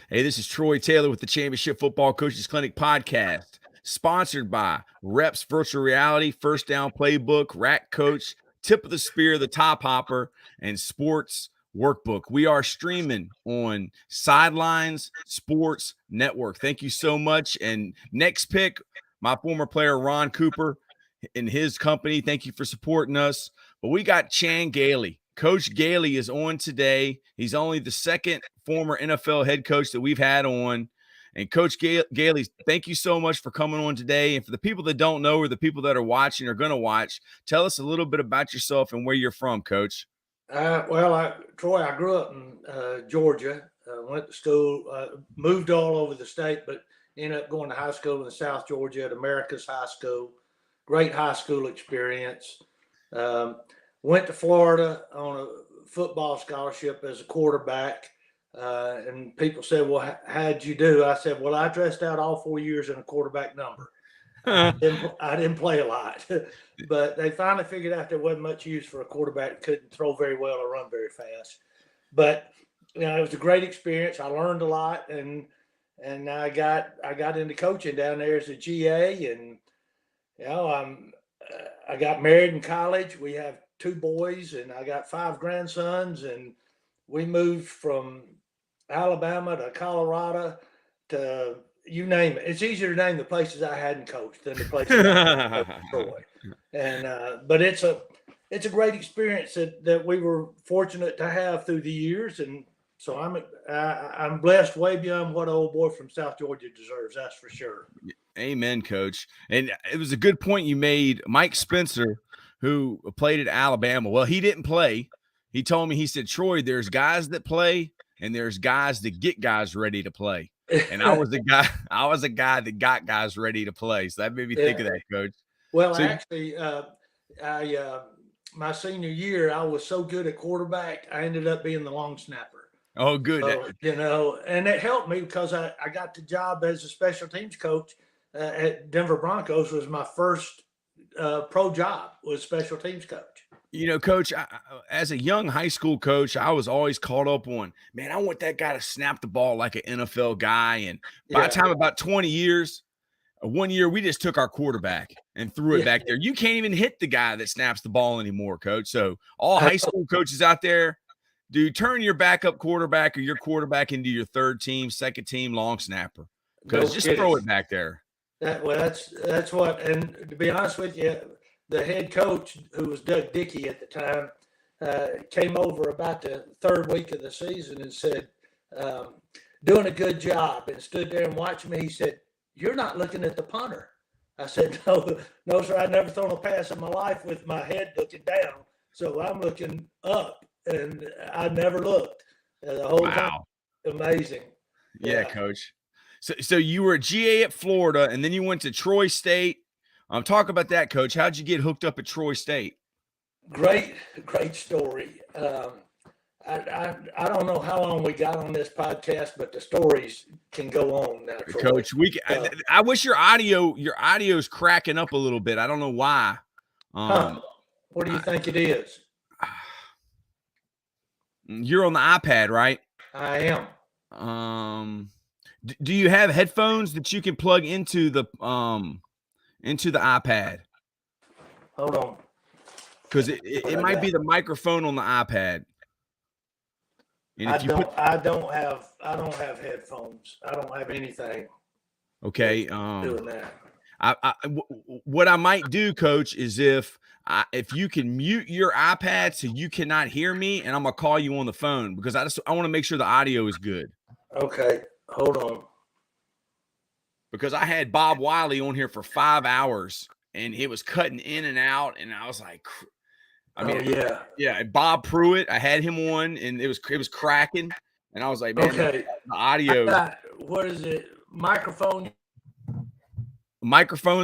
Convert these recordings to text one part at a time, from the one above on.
Hey, this is Troy Taylor with the Championship Football Coaches Clinic podcast, sponsored by Reps Virtual Reality, First Down Playbook, Rack Coach, Tip of the Spear, The Top Hopper, and Sports Workbook. We are streaming on Sidelines Sports Network. Thank you so much. And next pick, my former player Ron Cooper and his company. Thank you for supporting us. But we got Chan Gailey. Coach Gailey is on today. He's only the second former NFL head coach that we've had on. And Coach Gailey, thank you so much for coming on today. And for the people that don't know or the people that are watching or going to watch, tell us a little bit about yourself and where you're from, Coach. Troy, I grew up in Georgia, went to school, moved all over the state, but ended up going to high school in South Georgia at America's High School. Great high school experience. Went to Florida on a football scholarship as a quarterback. And people said, well, how'd you do? I said, well, I dressed out all 4 years in a quarterback number. I didn't play a lot, but they finally figured out there wasn't much use for a quarterback, couldn't throw very well or run very fast. But it was a great experience. I learned a lot, and I got into coaching down there as a GA, and I got married in college. We have 2 boys, and I got 5 grandsons, and we moved from Alabama to Colorado to you name it. It's easier to name the places I hadn't coached than the places I coached Troy. And but it's a great experience that we were fortunate to have through the years, and so I'm blessed way beyond what an old boy from South Georgia deserves. That's for sure. Amen, Coach. And it was a good point you made. Mike Spencer, who played at Alabama, well, he didn't play. He told me, he said, Troy, there's guys that play and there's guys that get guys ready to play. And I was a guy that got guys ready to play. So that made me think of that, Coach. Well, actually, my senior year, I was so good at quarterback, I ended up being the long snapper. Oh, good. And it helped me because I got the job as a special teams coach at Denver Broncos. Was my first pro job, was special teams coach. Coach, as a young high school coach, I was always caught up on, man, I want that guy to snap the ball like an NFL guy. And by the time about 20 years, 1 year, we just took our quarterback and threw it back there. You can't even hit the guy that snaps the ball anymore, Coach. So all high school coaches out there, dude, turn your backup quarterback or your quarterback into your third team, second team long snapper. Because just throw it back there. That's what, and to be honest with you, the head coach, who was Doug Dickey at the time, came over about the 3rd week of the season and said, doing a good job, and stood there and watched me. He said, you're not looking at the punter. I said, no, sir, I've never thrown a pass in my life with my head looking down. So I'm looking up, and I never looked the whole time. Amazing. Yeah, Coach. So you were a GA at Florida, and then you went to Troy State. Talk about that, Coach. How'd you get hooked up at Troy State? Great story. I don't know how long we got on this podcast, but the stories can go on now, Troy. Coach, I wish your audio's cracking up a little bit. I don't know why. What do you think it is? You're on the iPad, right? I am. Do you have headphones that you can plug into the iPad? Hold on. Because it might be the microphone on the iPad. And I don't have headphones. I don't have anything. Okay. Doing that. What I might do, Coach, is if you can mute your iPad so you cannot hear me, and I'm gonna call you on the phone because I want to make sure the audio is good. Okay. Hold on. Because I had Bob Wiley on here for 5 hours, and it was cutting in and out, and I was like, yeah. Bob Pruitt, I had him on, and it was cracking, and I was like, man, the audio. What is it? Microphones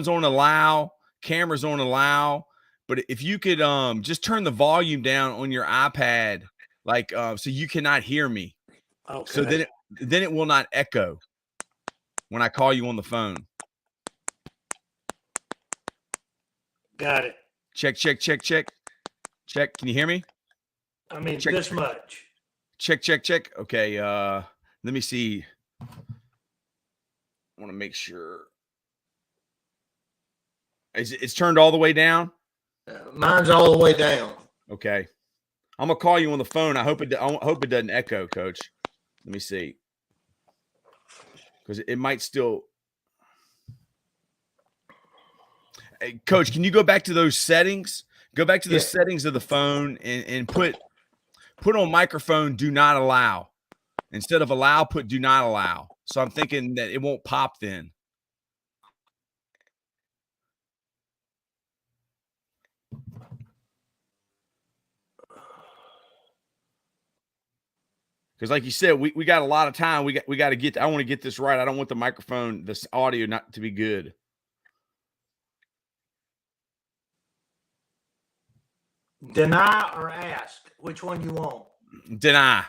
on allow, cameras on allow, but if you could just turn the volume down on your iPad, like so you cannot hear me. Okay. So then it will not echo when I call you on the phone. Got it. Check. Can you hear me? I mean, this much. Check. Okay. Let me see. want to make sure. It's turned all the way down? Mine's all the way down. Okay. I'm going to call you on the phone. I hope it doesn't echo, Coach. Let me see. Because it might still. Hey, Coach, can you go back to those settings? Go back to the settings of the phone and put on microphone do not allow. Instead of allow, put do not allow. So I'm thinking that it won't pop then. Because like you said, we got a lot of time. We got to get. I want to get this right. I don't want the microphone, this audio not to be good. Deny or ask? Which one you want? Deny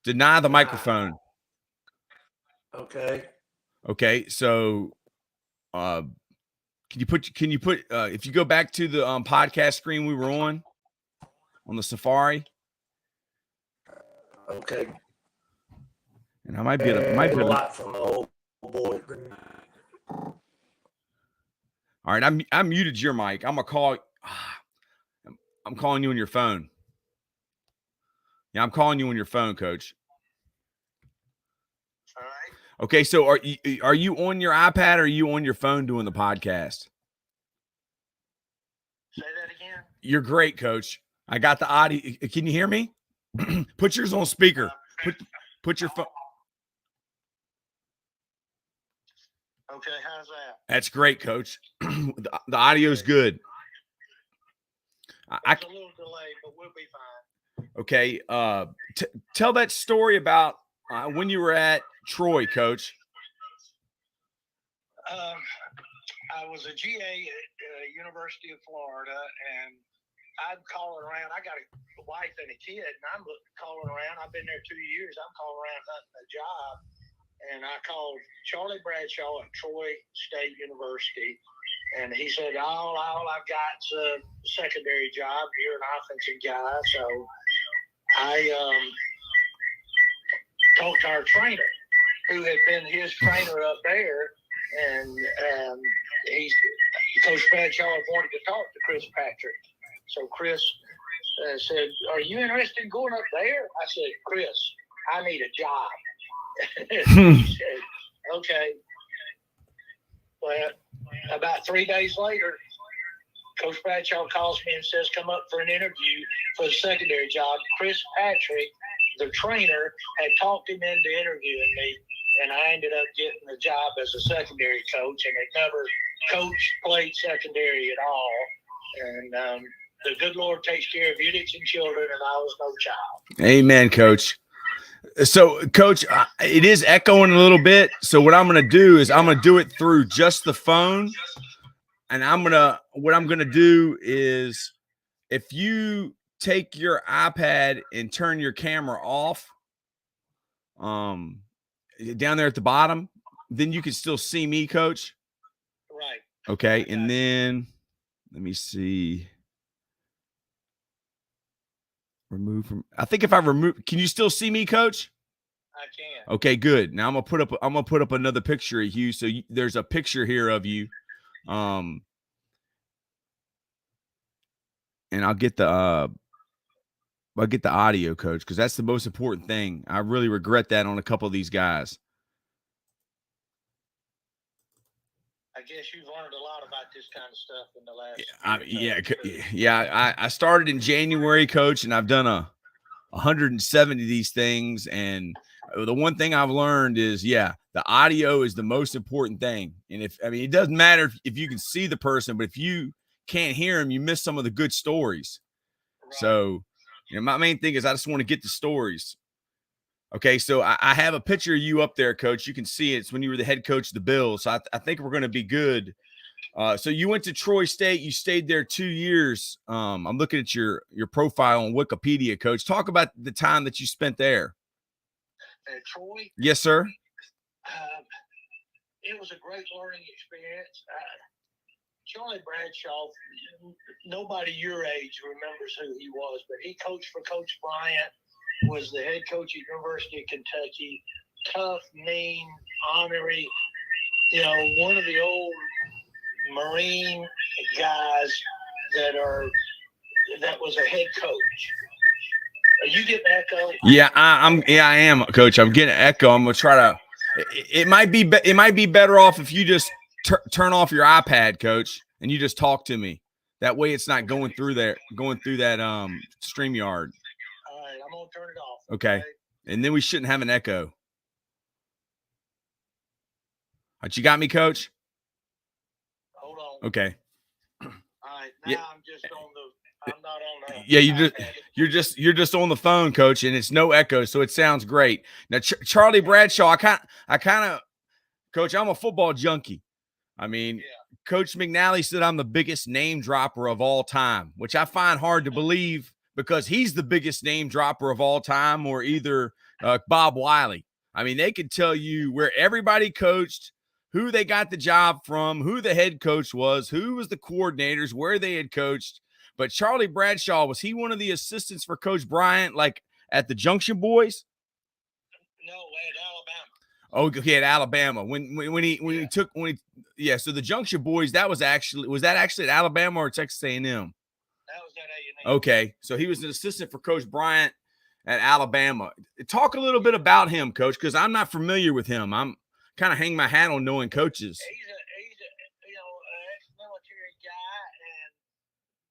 the microphone. Okay. Okay. So, can you put if you go back to the podcast screen we were on the Safari? Okay. And I might be a lot from the old boy. All right, I muted your mic. I'm calling you on your phone. Yeah, I'm calling you on your phone, Coach. All right. Okay, so are you on your iPad or are you on your phone doing the podcast? Say that again. You're great, Coach. I got the audio. Can you hear me? Put yours on speaker. Put your phone. Okay, how's that? That's great, Coach. The audio's good. There's a little delay, but we'll be fine. Okay. Tell that story about when you were at Troy, Coach. I was a GA at University of Florida, and I'm calling around. I got a wife and a kid, and I'm calling around. I've been there 2 years. I'm calling around hunting a job, and I called Charlie Bradshaw at Troy State University, and he said, all I've got's a secondary job. You're an offensive guy. So I talked to our trainer, who had been his trainer up there, and Coach Bradshaw wanted to talk to Chris Patrick. So Chris said, are you interested in going up there? I said, Chris, I need a job. He said, okay. Well, about 3 days later, Coach Bradshaw calls me and says, come up for an interview for the secondary job. Chris Patrick, the trainer, had talked him into interviewing me, and I ended up getting the job as a secondary coach, and had never coached, played secondary at all. And the good Lord takes care of idiots and children, and I was no child. Amen, Coach. So, Coach, it is echoing a little bit. So what I'm going to do is I'm going to do it through just the phone. And what I'm going to do is if you take your iPad and turn your camera off, down there at the bottom, then you can still see me, Coach. Right. Okay. And then let me see. I think if I remove, can you still see me, Coach? I can. Okay, good. Now I'm gonna put up another picture of you. So there's a picture here of you, and I'll get the audio, Coach, because that's the most important thing. I really regret that on a couple of these guys. I guess you've learned a lot about this kind of stuff in the last. I started in January, Coach, and I've done 170 of these things. And the one thing I've learned is, the audio is the most important thing. And it doesn't matter if you can see the person, but if you can't hear them, you miss some of the good stories. Right. So, my main thing is I just want to get the stories. Okay, so I have a picture of you up there, Coach. You can see it. It's when you were the head coach of the Bills. So I think we're going to be good. So you went to Troy State. You stayed there 2 years. I'm looking at your profile on Wikipedia, Coach. Talk about the time that you spent there. At Troy? Yes, sir. It was a great learning experience. Charlie Bradshaw, nobody your age remembers who he was, but he coached for Coach Bryant, was the head coach at University of Kentucky, tough, mean, honorary. You know, one of the old Marine guys that was a head coach. Are you getting echo? Yeah, I am, Coach. I'm getting echo. I'm gonna try to. It might be better off if you just turn off your iPad, Coach, and you just talk to me. That way, it's not going through that StreamYard. All right, I'm gonna turn it off. Okay, and then we shouldn't have an echo. But you got me, Coach? Hold on. Okay. All right, now I'm just on the. I'm not on the. Yeah, you're just on the phone, Coach, and it's no echo, so it sounds great. Now, Charlie Bradshaw, I kind of, Coach, I'm a football junkie. I mean, Coach McNally said I'm the biggest name dropper of all time, which I find hard to believe because he's the biggest name dropper of all time, or either Bob Wiley. I mean, they could tell you where everybody coached, who they got the job from, who the head coach was, who was the coordinators, where they had coached. But Charlie Bradshaw, was he one of the assistants for Coach Bryant, like at the Junction Boys? No, at Alabama. Oh, okay, at Alabama. So the Junction Boys, was that actually at Alabama or Texas A&M? That was at A&M. Okay, so he was an assistant for Coach Bryant at Alabama. Talk a little bit about him, Coach, because I'm not familiar with him. I'm kind of hang my hat on knowing coaches. He's a ex-military guy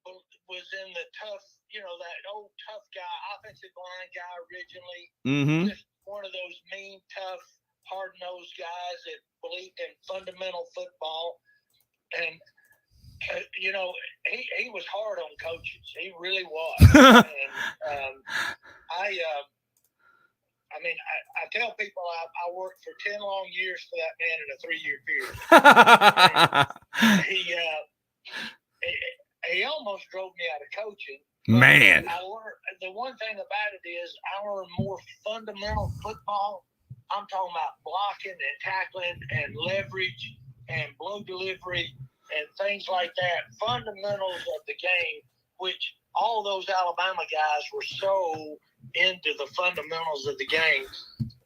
and was in the tough, that old tough guy, offensive line guy originally. Mm-hmm. Just one of those mean, tough, hard-nosed guys that believed in fundamental football. And, he was hard on coaches. He really was. And I tell people I worked for 10 long years for that man in a 3-year period. He almost drove me out of coaching. Man. I learned, the one thing about it is I learned more fundamental football. I'm talking about blocking and tackling and leverage and blow delivery and things like that. Fundamentals of the game, which all those Alabama guys were so into the fundamentals of the game.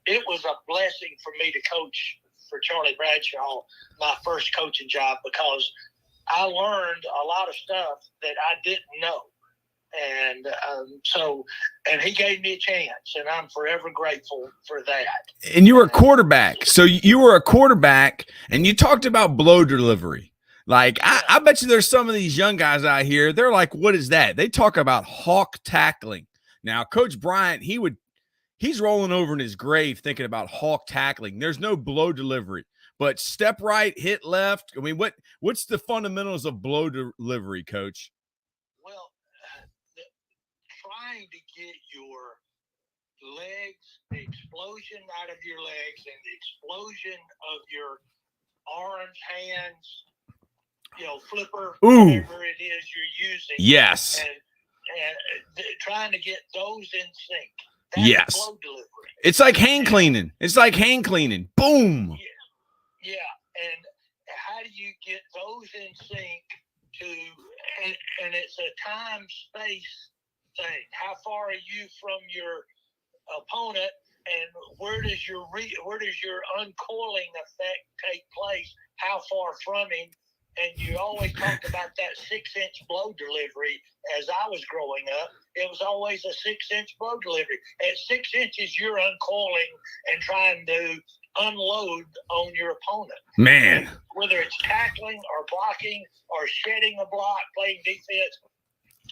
It was a blessing for me to coach for Charlie Bradshaw, my first coaching job, because I learned a lot of stuff that I didn't know. And and he gave me a chance, and I'm forever grateful for that. And you were a quarterback. So you were a quarterback, and you talked about blow delivery. Like, I bet you there's some of these young guys out here, they're like, what is that? They talk about hawk tackling. Now, Coach Bryant, he's rolling over in his grave thinking about hawk tackling. There's no blow delivery. But step right, hit left. I mean, what's the fundamentals of blow delivery, Coach? Well, trying to get your legs, the explosion out of your legs and the explosion of your arms, hands, flipper, whatever it is you're using. Yes. And trying to get those in sync. That's blow delivery. It's like hand cleaning. Boom. Yeah. And how do you get those in sync and it's a time space thing. How far are you from your opponent, and where does your uncoiling effect take place? How far from him? And you always talked about that 6-inch blow delivery. As I was growing up, it was always a 6-inch blow delivery. At 6 inches, you're uncoiling and trying to unload on your opponent. Man. Whether it's tackling or blocking or shedding a block, playing defense,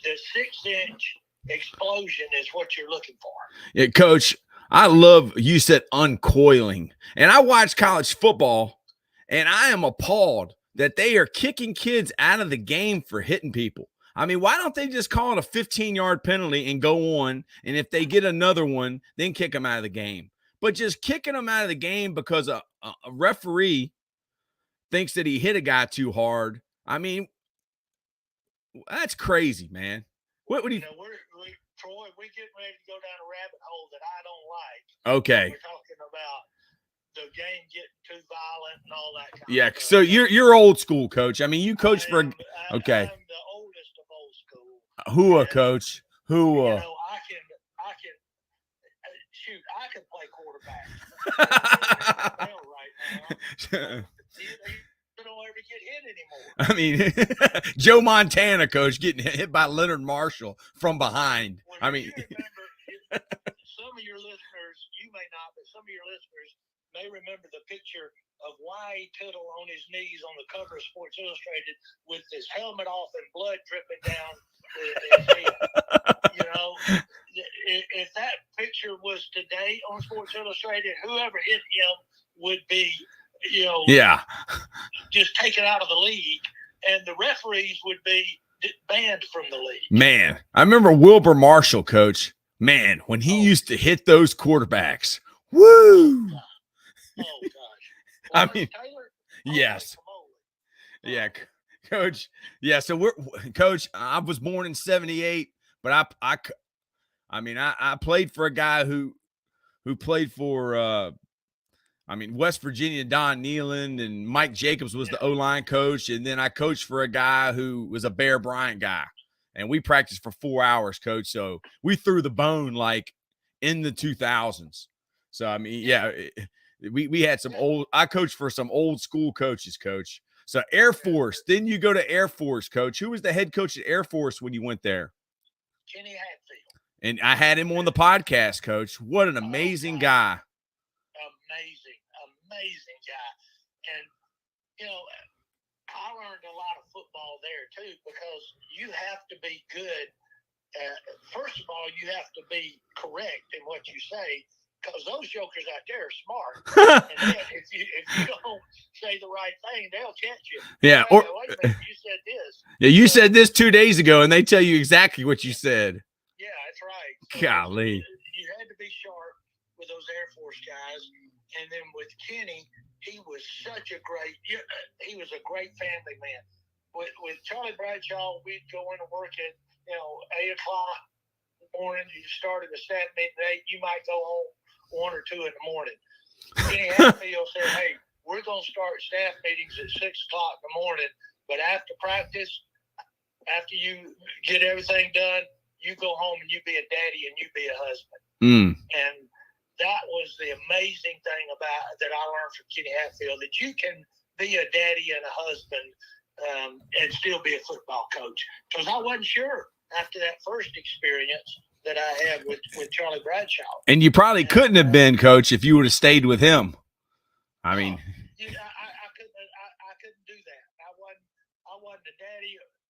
the 6-inch explosion is what you're looking for. Yeah, Coach, I love you said uncoiling. And I watch college football, and I am appalled that they are kicking kids out of the game for hitting people. I mean, why don't they just call it a 15-yard penalty and go on? And if they get another one, then kick them out of the game. But just kicking them out of the game because a referee thinks that he hit a guy too hard. I mean, that's crazy, man. What would you? Troy, we're getting ready to go down a rabbit hole that I don't like. Okay. We're talking about the game getting too violent and all that kind of stuff. So you're old school, Coach. I mean, you coach okay. I'm the oldest of old school. Coach? I can shoot, I could play quarterback right now. You don't ever get hit anymore. I mean, Joe Montana, coach, getting hit by Leonard Marshall from behind. Well, I mean, you remember, some of your listeners, you may not, but some of your listeners may remember the picture of Y. Tittle on his knees on the cover of Sports Illustrated with his helmet off and blood dripping down his head. You know, if that picture was today on Sports Illustrated, whoever hit him would be, you know, just taken out of the league, and the referees would be banned from the league. Man, I remember Wilbur Marshall, coach. Man, when he used to hit those quarterbacks, woo! Oh gosh! I mean, Taylor? yes, yeah, coach. Yeah, so coach. I was born in '78, but I played for a guy who played for. West Virginia, Don Nealon, and Mike Jacobs was the O-line coach. And then I coached for a guy who was a Bear Bryant guy. And we practiced for 4 hours, coach. So we threw the bone like in the 2000s. So, I mean, yeah, we had some I coached for some old school coaches, coach. So Air Force, then you go to Air Force, coach. Who was the head coach at Air Force when you went there? Kenny Hatfield. And I had him on the podcast, coach. What an amazing guy. Amazing guy. And, you know, I learned a lot of football there, too, because you have to be good. First of all, you have to be correct in what you say, because those jokers out there are smart. And then if you don't say the right thing, they'll catch you. Yeah. Wait a minute, you said this. Yeah, you said this 2 days ago, and they tell you exactly what you said. Yeah, that's right. So golly. You had to be sharp with those Air Force guys. And then with Kenny, he was such a great family man. With Charlie Bradshaw, we'd go into work at 8 o'clock in the morning. You started the staff meeting at 8. You might go home 1 or 2 in the morning. Kenny Hatfield said, "Hey, we're going to start staff meetings at 6 o'clock in the morning, but after practice, after you get everything done, you go home and you be a daddy and you be a husband." And that was the amazing thing that I learned from Kenny Hatfield, that you can be a daddy and a husband and still be a football coach. Because I wasn't sure after that first experience that I had with Charlie Bradshaw. And you probably couldn't have been, coach, if you would have stayed with him. I mean, I couldn't do that. I wasn't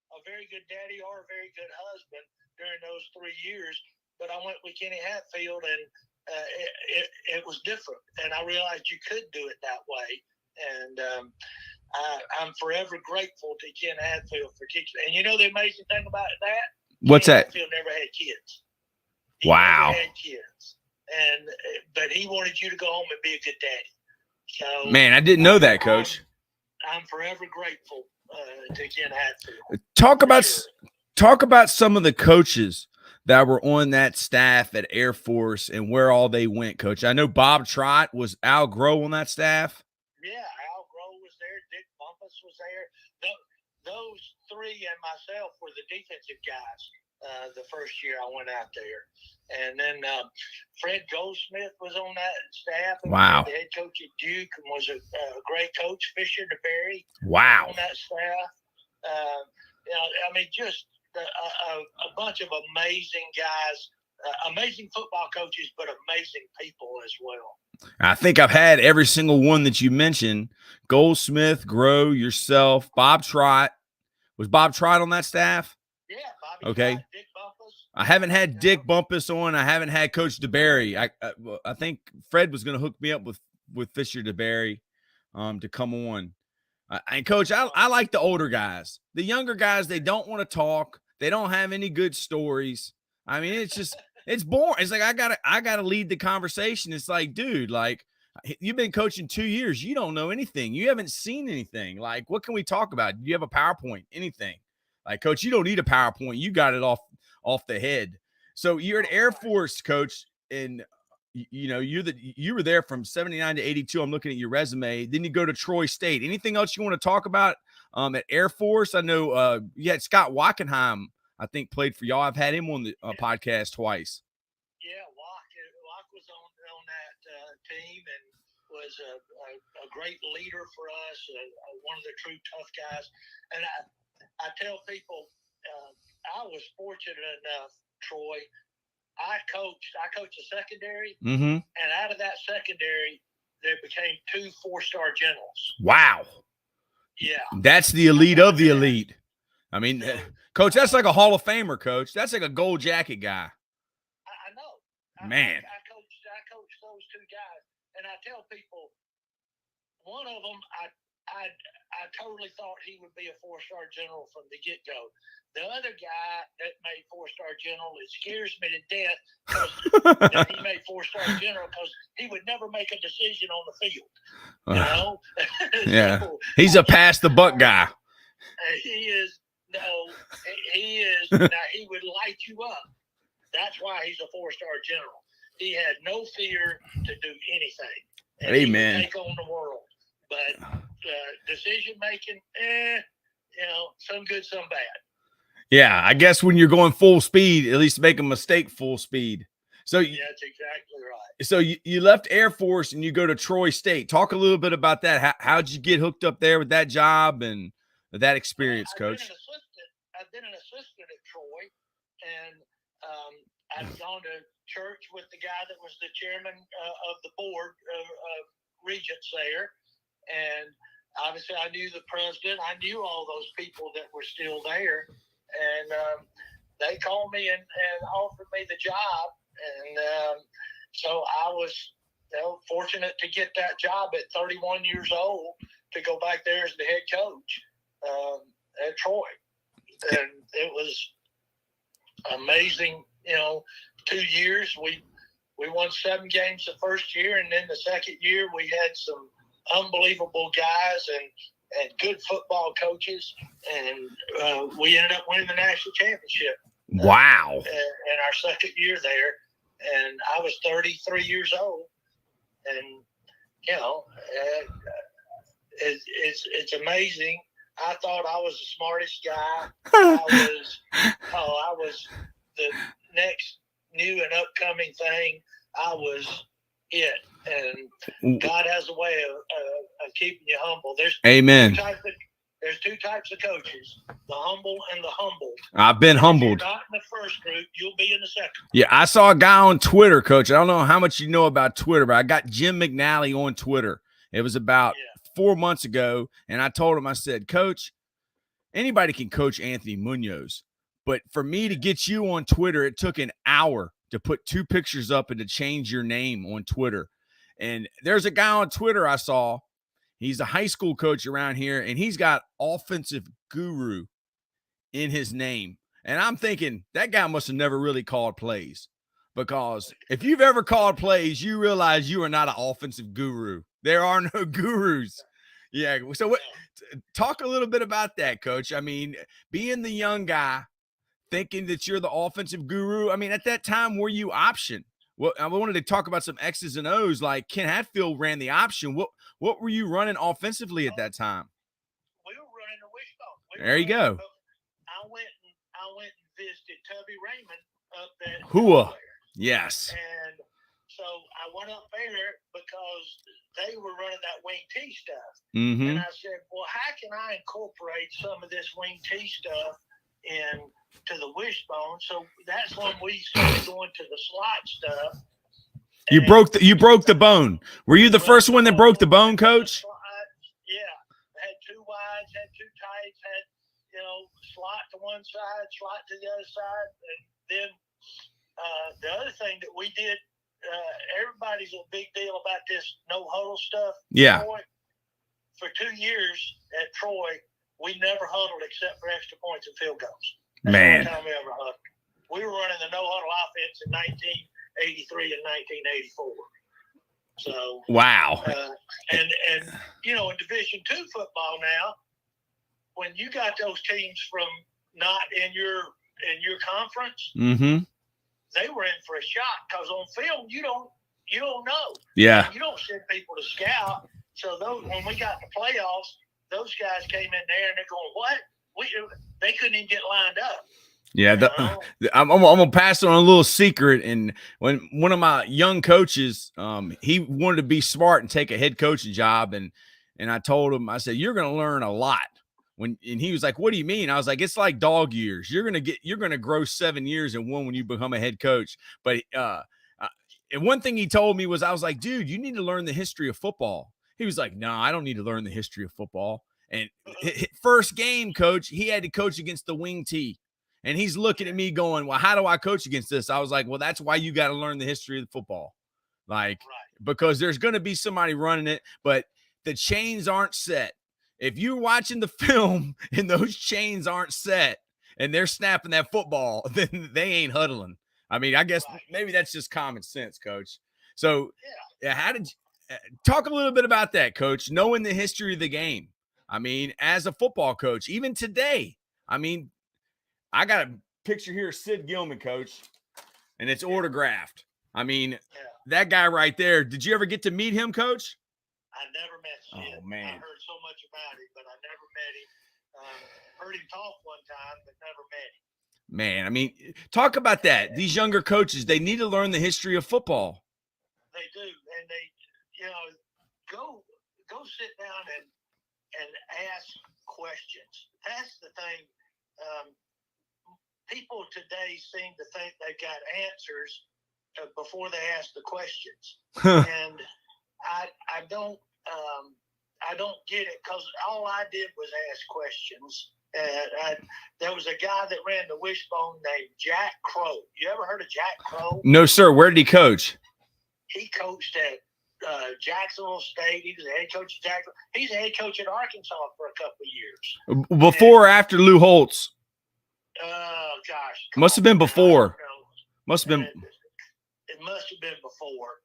a very good daddy or a very good husband during those 3 years. But I went with Kenny Hatfield, and it was different, and I realized you could do it that way. And I'm forever grateful to Ken Hatfield for teaching. And you know the amazing thing about that? What's Ken that? Hatfield never had kids. Wow. Never had kids, but he wanted you to go home and be a good daddy. So, man, I didn't know that, coach. I'm forever grateful to Ken Hatfield. Talk about some of the coaches that were on that staff at Air Force and where all they went, coach. I know Bob Trott was Al Groh on that staff. Yeah, Al Groh was there. Dick Bumpus was there. Those three and myself were the defensive guys the first year I went out there. And then Fred Goldsmith was on that staff. Wow. The head coach at Duke and was a great coach. Fisher DeBerry. Wow. On that staff. Just a bunch of amazing guys, amazing football coaches, but amazing people as well. I think I've had every single one that you mentioned. Goldsmith, Groh, yourself, Bob Trott. Was Bob Trott on that staff? Yeah, Bobby okay. Trott, Dick Bumpus. I haven't had Dick Bumpus on. I haven't had Coach DeBerry. I think Fred was going to hook me up with Fisher DeBerry to come on. And Coach, I like the older guys. The younger guys, they don't want to talk. They don't have any good stories. I mean, it's boring. It's like I gotta lead the conversation. It's like, dude, like you've been coaching 2 years. You don't know anything. You haven't seen anything. Like, what can we talk about? Do you have a PowerPoint? Anything? Like, Coach, you don't need a PowerPoint. You got it off the head. So you're at Air Force, Coach, and you were there from 79 to 82. I'm looking at your resume. Then you go to Troy State. Anything else you want to talk about at Air Force? I know you had Scott Wackenheim, I think, played for y'all. I've had him on the podcast twice. Yeah, Wack was on on that team and was a great leader for us, one of the true tough guys. And I tell people, I was fortunate enough, Troy. I coached the secondary, and out of that secondary, there became 2 4-star generals. Wow. Yeah. That's the elite of the elite. I mean, Coach, that's like a Hall of Famer, Coach. That's like a gold jacket guy. I know. Man. I coached those 2 guys, and I tell people, one of them, I totally thought he would be a 4-star general from the get-go. The other guy that made 4-star general, it scares me to death that he made 4-star general because he would never make a decision on the field. You know? Yeah. So, he's a pass the buck guy. He is. Now, he would light you up. That's why he's a 4-star general. He had no fear to do anything. And Amen. He would take on the world. But decision making, some good, some bad. Yeah, I guess when you're going full speed, at least make a mistake full speed. So yeah, that's exactly right. So you left Air Force and you go to Troy State. Talk a little bit about that. How'd you get hooked up there with that job and that experience, Coach? I've been an assistant at Troy, and I've gone to church with the guy that was the chairman of the board of Regents there. And obviously I knew the president. I knew all those people that were still there. And they called me and offered me the job. And so I was fortunate to get that job at 31 years old to go back there as the head coach at Troy. And it was amazing, 2 years. We won 7 games the first year, and then the second year we had some unbelievable guys and good football coaches, and we ended up winning the national championship. Wow. In our second year there, and I was 33 years old, and it's amazing. I thought I was the smartest guy. I was the next new and upcoming thing. I was it. And God has a way of keeping you humble. Amen. There's 2 types of coaches, the humble and the humbled. I've been humbled. If you're not in the first group, you'll be in the second. Yeah, I saw a guy on Twitter, Coach. I don't know how much you know about Twitter, but I got Jim McNally on Twitter. It was about 4 months ago, and I told him, I said, Coach, anybody can coach Anthony Munoz, but for me to get you on Twitter, it took an hour to put 2 pictures up and to change your name on Twitter. And there's a guy on Twitter I saw. He's a high school coach around here, and he's got offensive guru in his name. And I'm thinking that guy must have never really called plays, because if you've ever called plays, you realize you are not an offensive guru. There are no gurus. Yeah. So talk a little bit about that, Coach. I mean, being the young guy, thinking that you're the offensive guru. I mean, at that time, were you option? Well, I wanted to talk about some X's and O's. Like Ken Hatfield ran the option. What were you running offensively at that time? We were running the wishbone. There you go. I went and visited Tubby Raymond up there. Hooah. Yes. And so I went up there because they were running that wing T stuff. Mm-hmm. And I said, well, how can I incorporate some of this wing T stuff into the wishbone? So that's when we started going to the slot stuff. You broke the bone. Were you the first one that broke the bone, Coach? Yeah. Had 2 wides, had 2 tights, had slot to one side, slot to the other side. And then the other thing that we did, everybody's a big deal about this no huddle stuff. Yeah. Troy, for 2 years at Troy, we never huddled except for extra points and field goals. That's Man. the only time we ever huddled. We were running the no huddle offense in 1983 and 1984. So wow. And in Division II football now, when you got those teams from not in your conference, mm-hmm. they were in for a shot, because on film you don't know. Yeah. You don't send people to scout. So when we got the playoffs, those guys came in there and they're going, what? They couldn't even get lined up. Yeah, know? I'm gonna pass on a little secret. And when one of my young coaches, he wanted to be smart and take a head coaching job, and I told him, I said, "You're gonna learn a lot." And he was like, "What do you mean?" I was like, "It's like dog years. You're gonna grow 7 years in one when you become a head coach." But and one thing he told me was, I was like, "Dude, you need to learn the history of football." He was like, "No, I don't need to learn the history of football." And first game, coach, he had to coach against the wing tee. And he's looking at me going, "Well, how do I coach against this?" I was like, "Well, that's why you got to learn the history of football. Like, because there's going to be somebody running it, but the chains aren't set. If you're watching the film and those chains aren't set and they're snapping that football, then they ain't huddling." I mean, I guess maybe that's just common sense, coach. So, how did you talk a little bit about that, coach? Knowing the history of the game. I mean, as a football coach, even today, I mean, I got a picture here of Sid Gilman, coach, and it's autographed. I mean, that guy right there. Did you ever get to meet him, coach? I never met Sid. Oh, man. I heard so much about him, but I never met him. Heard him talk one time, but never met him. Man, I mean, talk about that. These younger coaches, they need to learn the history of football. They do, and they, go sit down and ask questions. That's the thing. People today seem to think they've got answers before they ask the questions, and I don't get it, because all I did was ask questions. There was a guy that ran the Wishbone named Jack Crow. You ever heard of Jack Crow? No, sir. Where did he coach? He coached at Jacksonville State. He was the head coach at Jacksonville. He's the head coach at Arkansas for a couple of years. Before or after Lou Holtz? Oh, gosh. Must have been before. Must have been. It must have been before.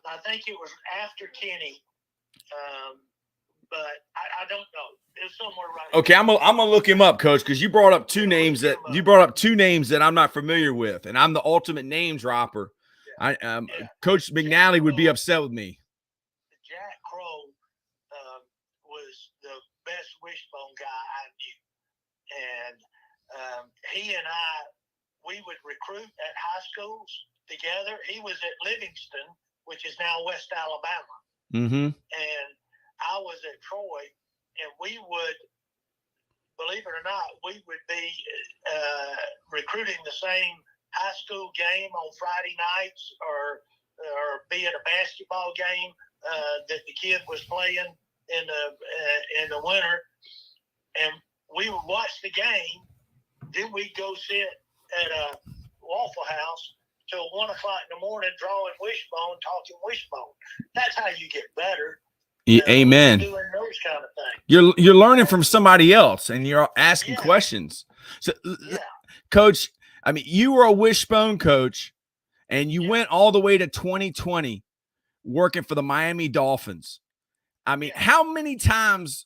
I think it was after Kenny, but I don't know. It's somewhere right. Okay, I'm gonna look him up, coach, because you brought up two names that I'm not familiar with, and I'm the ultimate name dropper. Coach McNally would be upset with me. Jack Crow was the best Wishbone guy I knew, and he and we would recruit at high schools together. He was at Livingston, which is now West Alabama, and I was at Troy, and we would, believe it or not, we would be recruiting the same high school game on Friday nights, or be at a basketball game that the kid was playing in the winter, and we would watch the game. Then we'd go sit at a Waffle House till 1 o'clock in the morning, drawing Wishbone, talking Wishbone. That's how you get better. Amen. Doing those kind of things. You're learning from somebody else, and you're asking questions. So, Coach, I mean, you were a Wishbone coach, and you went all the way to 2020 working for the Miami Dolphins. I mean, how many times?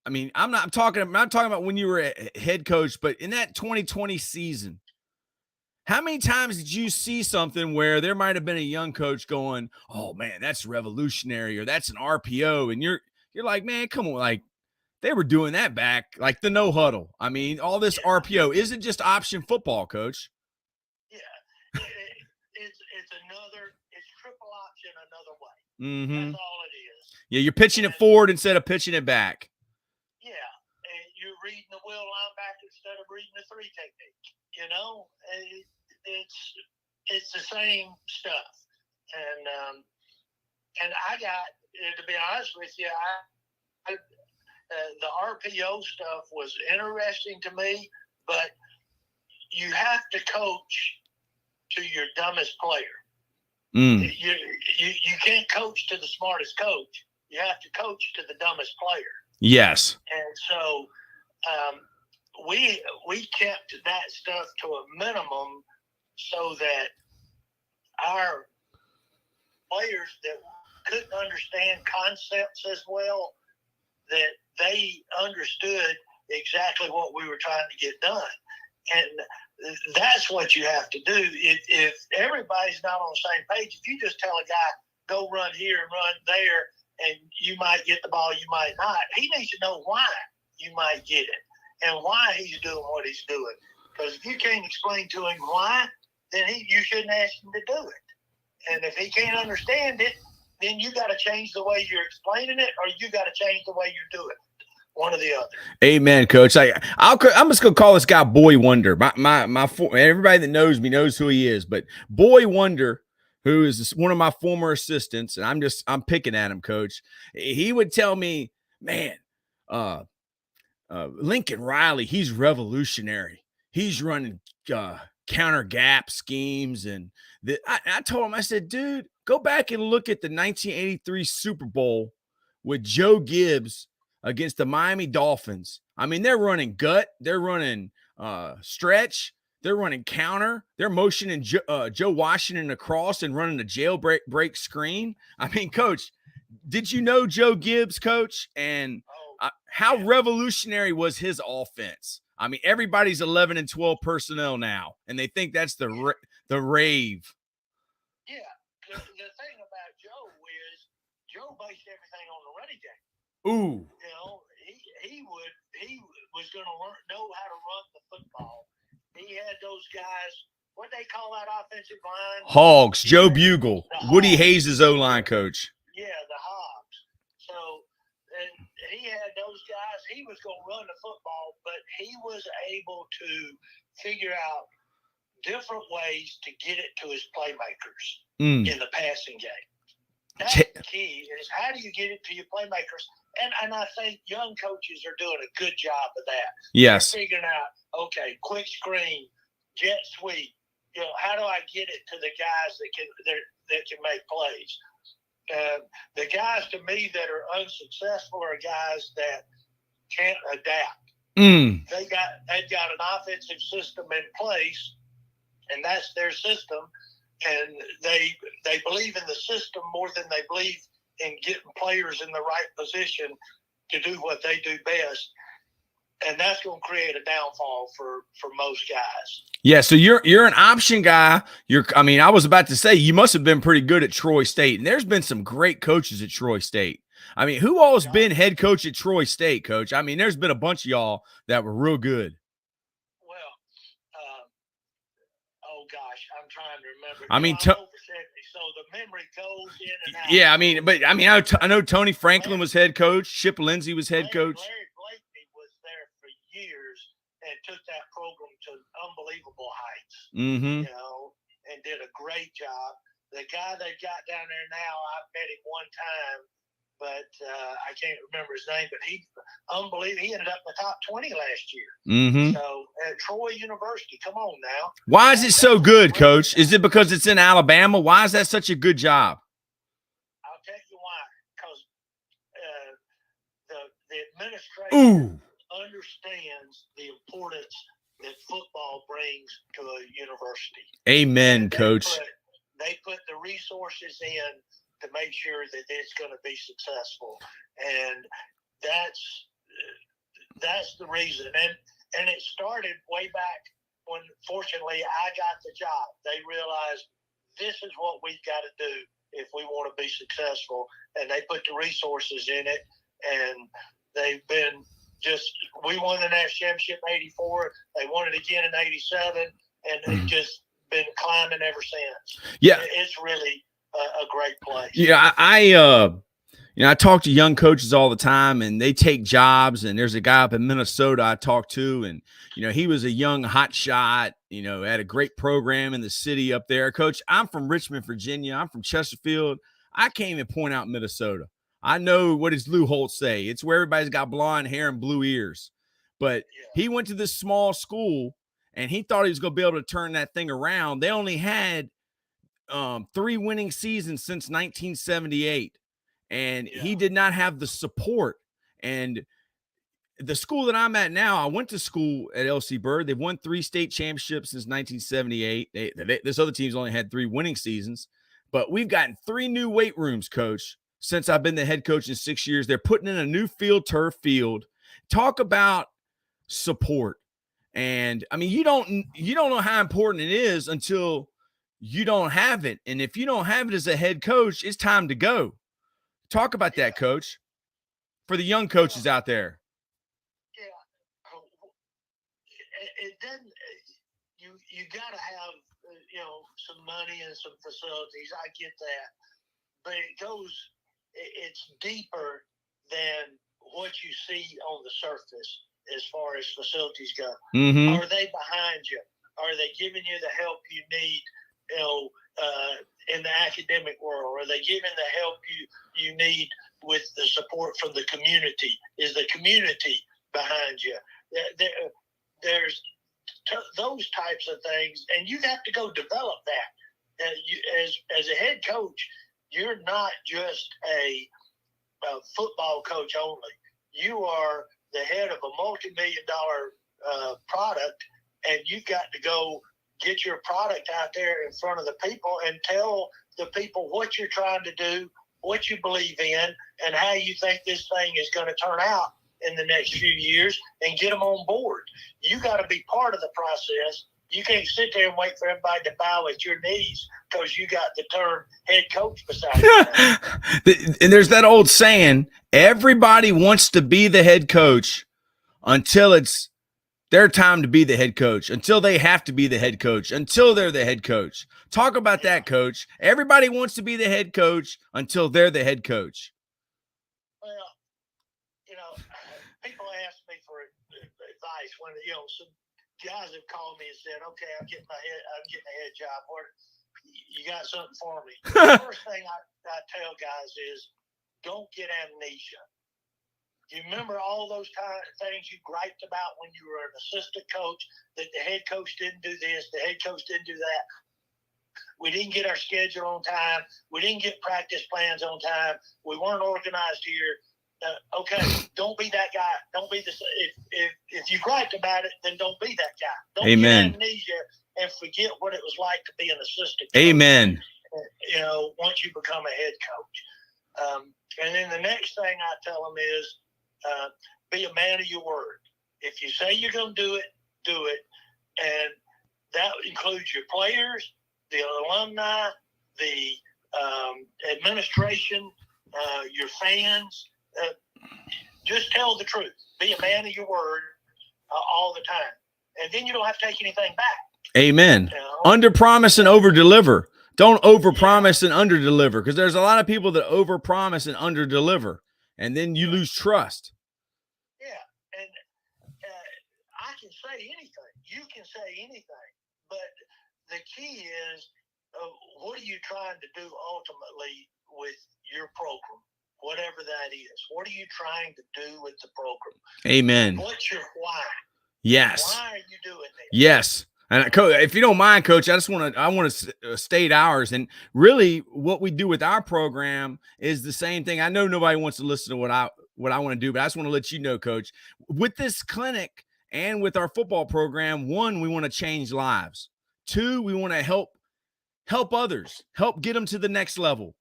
I mean, I'm not talking about when you were a head coach, but in that 2020 season, how many times did you see something where there might have been a young coach going, "Oh man, that's revolutionary," or "That's an RPO," and you're like, "Man, come on!" Like, they were doing that back, like the no huddle. I mean, all this RPO isn't just option football, coach. Yeah, it's triple option another way. That's all it is. Yeah, you're pitching it forward instead of pitching it back. Yeah, and you're reading the will linebacker instead of reading the three technique. It's the same stuff, and I got, to be honest with you, the RPO stuff was interesting to me, but you have to coach to your dumbest player. You can't coach to the smartest coach. You have to coach to the dumbest player. Yes. And so we kept that stuff to a minimum so that our players that couldn't understand concepts as well, that they understood exactly what we were trying to get done. And that's what you have to do. If everybody's not on the same page, if you just tell a guy, go run here and run there, and you might get the ball, you might not, he needs to know why you might get it and why he's doing what he's doing. Because if you can't explain to him why, then you shouldn't ask him to do it. And if he can't understand it, then you got to change the way you're explaining it, or you got to change the way you're doing it. One or the other. Amen, Coach. I'm just gonna call this guy Boy Wonder. Everybody that knows me knows who he is. But Boy Wonder, who is one of my former assistants, and I'm picking at him, Coach. He would tell me, man, Lincoln Riley, he's revolutionary. He's running counter gap schemes. And I told him, I said, dude, go back and look at the 1983 Super Bowl with Joe Gibbs against the Miami Dolphins. I mean, they're running gut, they're running stretch, they're running counter, they're motioning Joe Washington across and running a jailbreak screen. I mean, Coach, did you know Joe Gibbs, Coach? And how revolutionary was his offense? I mean, everybody's 11 and 12 personnel now, and they think that's the rave. Yeah, the thing about Joe is Joe based everything on the running game. Ooh, you know, he was going to know how to run the football. He had those guys. What they call that offensive line? Hogs. Joe Bugle, Woody Hayes' O-line coach. Yeah, the Hogs. So, and he had those guys. He was going to run the football, but he was able to figure out different ways to get it to his playmakers in the passing game. That's the key, is how do you get it to your playmakers? And I think young coaches are doing a good job of that. Yes. They're figuring out, okay, quick screen, jet sweep. You know, how do I get it to the guys that can make plays? The guys, to me, that are unsuccessful are guys that can't adapt. They've got an offensive system in place, and that's their system. And they believe in the system more than they believe in getting players in the right position to do what they do best. And that's going to create a downfall for most guys. Yeah, so you're an option guy. I was about to say you must have been pretty good at Troy State. And there's been some great coaches at Troy State. I mean, who all has been head coach at Troy State, Coach? I mean, there's been a bunch of y'all that were real good. Oh gosh, I'm trying to remember. I mean, so the memory goes in and out. Yeah, I know Tony Franklin was head coach. Chip Lindsey was head coach. Larry Blakeney was there for years and took that program to unbelievable heights. You know, and did a great job. The guy they got down there now, I met him one time, but I can't remember his name. But he ended up in the top 20 last year. So at Troy University, come on now. Why is it so good, Coach? Is it because it's in Alabama? Why is that such a good job? I'll tell you why. Because the administration understands the importance that football brings to a university. Amen, Coach. They put the resources in to make sure that it's going to be successful, and that's the reason. And it started way back when, fortunately, I got the job. They realized this is what we've got to do if we want to be successful, and they put the resources in it. And they've been we won the national championship in '84. They won it again in '87, and they've just been climbing ever since. Yeah, it's really a great place. Yeah, I talk to young coaches all the time, and they take jobs. And there's a guy up in Minnesota I talked to, and he was a young hot shot. Had a great program in the city up there. Coach, I'm from Richmond, Virginia. I'm from Chesterfield. I can't even point out Minnesota. I know what does Lou Holtz say. It's where everybody's got blonde hair and blue ears. But he went to this small school, and he thought he was going to be able to turn that thing around. They only had 3 winning seasons since 1978. And he did not have the support. And the school that I'm at now, I went to school at LC Bird. They've won 3 state championships since 1978. This other team's only had 3 winning seasons. But we've gotten 3 new weight rooms, Coach, since I've been the head coach in 6 years. They're putting in a new turf field. Talk about support. And, I mean, you don't know how important it is until you don't have it. And if you don't have it as a head coach, it's time to go. Talk about that, Coach, for the young coaches out there. Yeah. It doesn't, got to have, some money and some facilities. I get that. But it's deeper than what you see on the surface as far as facilities go. Mm-hmm. Are they behind you? Are they giving you the help you need, in the academic world? Are they giving the help you need with the support from the community? Is the community behind you? There's those types of things, and you have to go develop that. As a head coach, you're not just a football coach only. You are the head of a multi-million-dollar product, and you've got to go get your product out there in front of the people and tell the people what you're trying to do, what you believe in, and how you think this thing is going to turn out in the next few years, and get them on board. You got to be part of the process. You can't sit there and wait for everybody to bow at your knees because you got the term head coach beside you. And there's that old saying, everybody wants to be the head coach until it's their time to be the head coach, until they have to be the head coach, until they're the head coach. Talk about that, Coach. Everybody wants to be the head coach until they're the head coach. Well, people ask me for advice when, some guys have called me and said, okay, I'm getting a head job. Or you got something for me? The first thing I tell guys is, don't get amnesia. You remember all those things you griped about when you were an assistant coach, that the head coach didn't do this, the head coach didn't do that. We didn't get our schedule on time. We didn't get practice plans on time. We weren't organized here. Okay, don't be that guy. Don't be if you griped about it, then don't be that guy. Don't Amen. get amnesia and forget what it was like to be an assistant coach. Amen. Once you become a head coach. And then the next thing I tell them is, be a man of your word. If you say you're going to do it, do it. And that includes your players, the alumni, the administration, your fans. Just tell the truth. Be a man of your word all the time. And then you don't have to take anything back. Amen. Under promise and over deliver. Don't over promise and under deliver, because there's a lot of people that over promise and under deliver, and then you lose trust. Yeah. And I can say anything. You can say anything. But the key is, what are you trying to do ultimately with your program? Whatever that is. What are you trying to do with the program? Amen. What's your why? Yes. Why are you doing this? Yes. And if you don't mind, Coach, I want to state ours. And really what we do with our program is the same thing. I know nobody wants to listen to what I want to do, but I just want to let you know, Coach, with this clinic and with our football program, 1, we want to change lives. 2, we want to help others, help get them to the next level,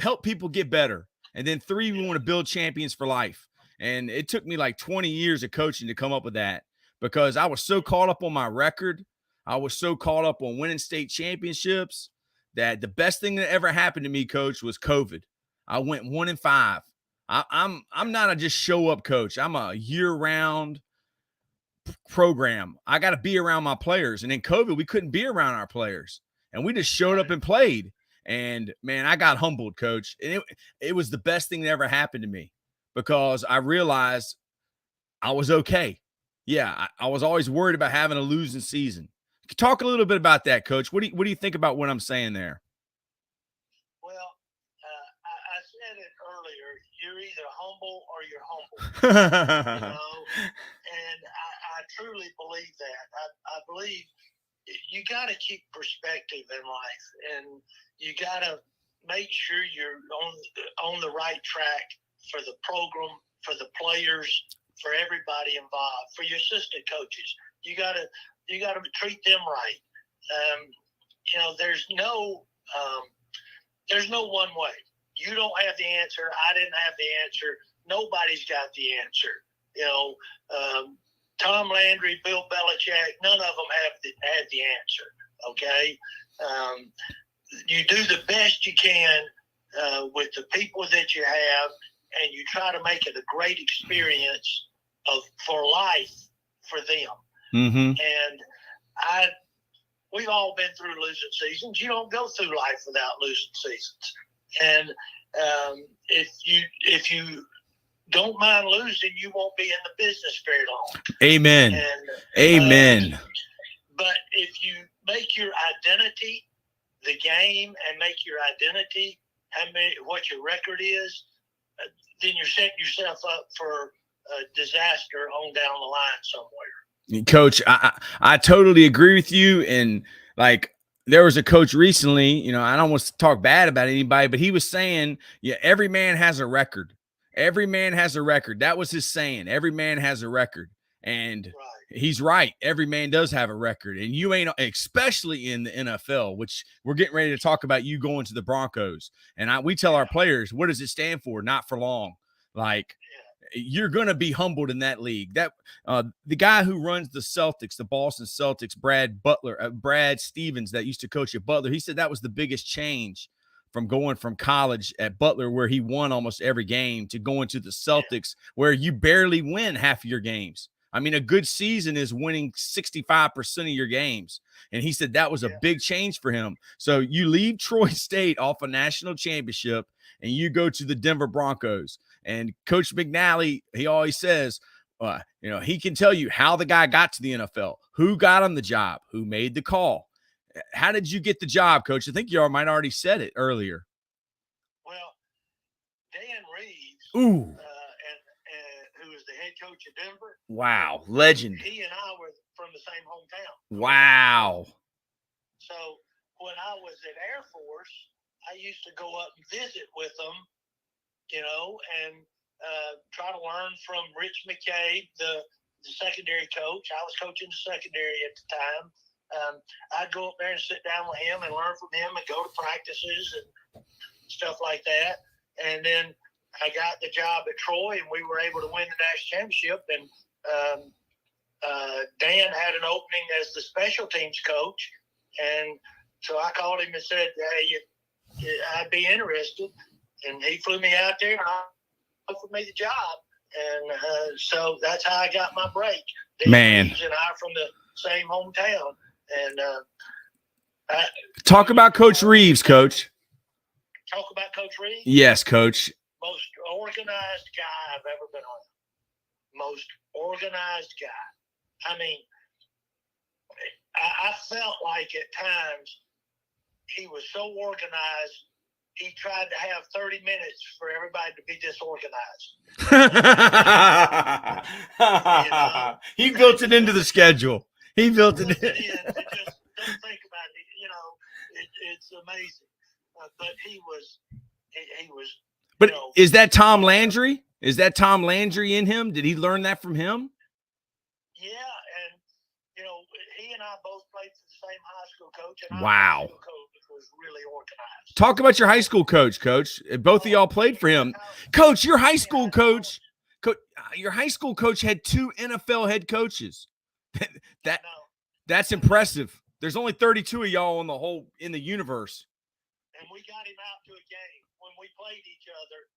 help people get better. And then 3, we want to build champions for life. And it took me like 20 years of coaching to come up with that, because I was so caught up on my record. I was so caught up on winning state championships that the best thing that ever happened to me, Coach, was COVID. I went 1-5. I'm not a just show up coach. I'm a year-round program. I got to be around my players. And in COVID, we couldn't be around our players. And we just showed up and played. And, man, I got humbled, Coach. And it was the best thing that ever happened to me, because I realized I was okay. Yeah, I was always worried about having a losing season. Talk a little bit about that, Coach. What do you think about what I'm saying there? Well, I said it earlier. You're either humble or you're humble. And I truly believe that. I believe you got to keep perspective in life, and you got to make sure you're on the right track for the program, for the players, for everybody involved, for your assistant coaches. You got to treat them right. There's no one way. You don't have the answer. I didn't have the answer. Nobody's got the answer. Tom Landry, Bill Belichick, none of them had the answer. Okay, you do the best you can with the people that you have, and you try to make it a great experience for life for them. Mm-hmm. And we've all been through losing seasons. You don't go through life without losing seasons. And if you don't mind losing, you won't be in the business very long. Amen. Amen. But if you make your identity the game and make your identity what your record is, then you're setting yourself up for a disaster on down the line somewhere. Coach, I totally agree with you. And like, there was a coach recently, I don't want to talk bad about anybody, but he was saying, yeah, every man has a record. Every man has a record. That was his saying. Every man has a record. And he's right. Every man does have a record. And you ain't, especially in the NFL, which we're getting ready to talk about you going to the Broncos. And we tell our players, what does it stand for? Not for long. Like, you're going to be humbled in that league. That the guy who runs the Celtics, the Boston Celtics, Brad Stevens, that used to coach at Butler, he said that was the biggest change from going from college at Butler, where he won almost every game, to going to the Celtics, where you barely win half of your games. I mean, a good season is winning 65% of your games. And he said that was a big change for him. So you leave Troy State off a national championship and you go to the Denver Broncos. And Coach McNally, he always says, he can tell you how the guy got to the NFL, who got him the job, who made the call. How did you get the job, Coach? I think you might already said it earlier. Well, Dan Reeves, who was the head coach of Denver. Wow, legend. He and I were from the same hometown. Wow. So when I was at Air Force, I used to go up and visit with them, and try to learn from Rich McCabe, the secondary coach. I was coaching the secondary at the time. I'd go up there and sit down with him and learn from him and go to practices and stuff like that. And then I got the job at Troy, and we were able to win the national championship. And Dan had an opening as the special teams coach. And so I called him and said, hey, I'd be interested. And he flew me out there and offered me the job. And so that's how I got my break. Man. Reeves and I are from the same hometown. And talk about Coach Reeves, Coach. Talk about Coach Reeves? Yes, Coach. Most organized guy I've ever been on. Most organized guy. I mean, I felt like at times he was so organized, he tried to have 30 minutes for everybody to be disorganized. He built it into the schedule. He built it in. Just don't think about it. It's amazing. But he was. But is that Tom Landry? Is that Tom Landry in him? Did he learn that from him? Yeah, and he and I both played for the same high school coach. And wow. Our high school coach was really organized. Talk about your high school coach, Coach. Both of y'all played for him. Coach, your high school coach, your high school coach had 2 NFL head coaches. That's impressive. There's only 32 of y'all in the universe. And we got him out to a game when we played each other.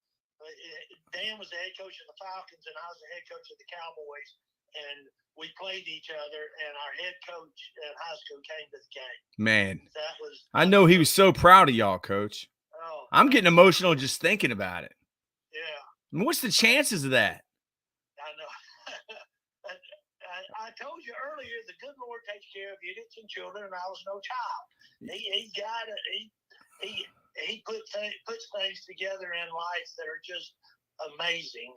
Dan was the head coach of the Falcons, and I was the head coach of the Cowboys. And we played each other, and our head coach at high school came to the game. Man, I know he was so proud of y'all, Coach. Oh, I'm getting emotional just thinking about it. Yeah. I mean, what's the chances of that? I know. I told you earlier, the good Lord takes care of idiots and children, and I was no child. He puts things together in life that are just amazing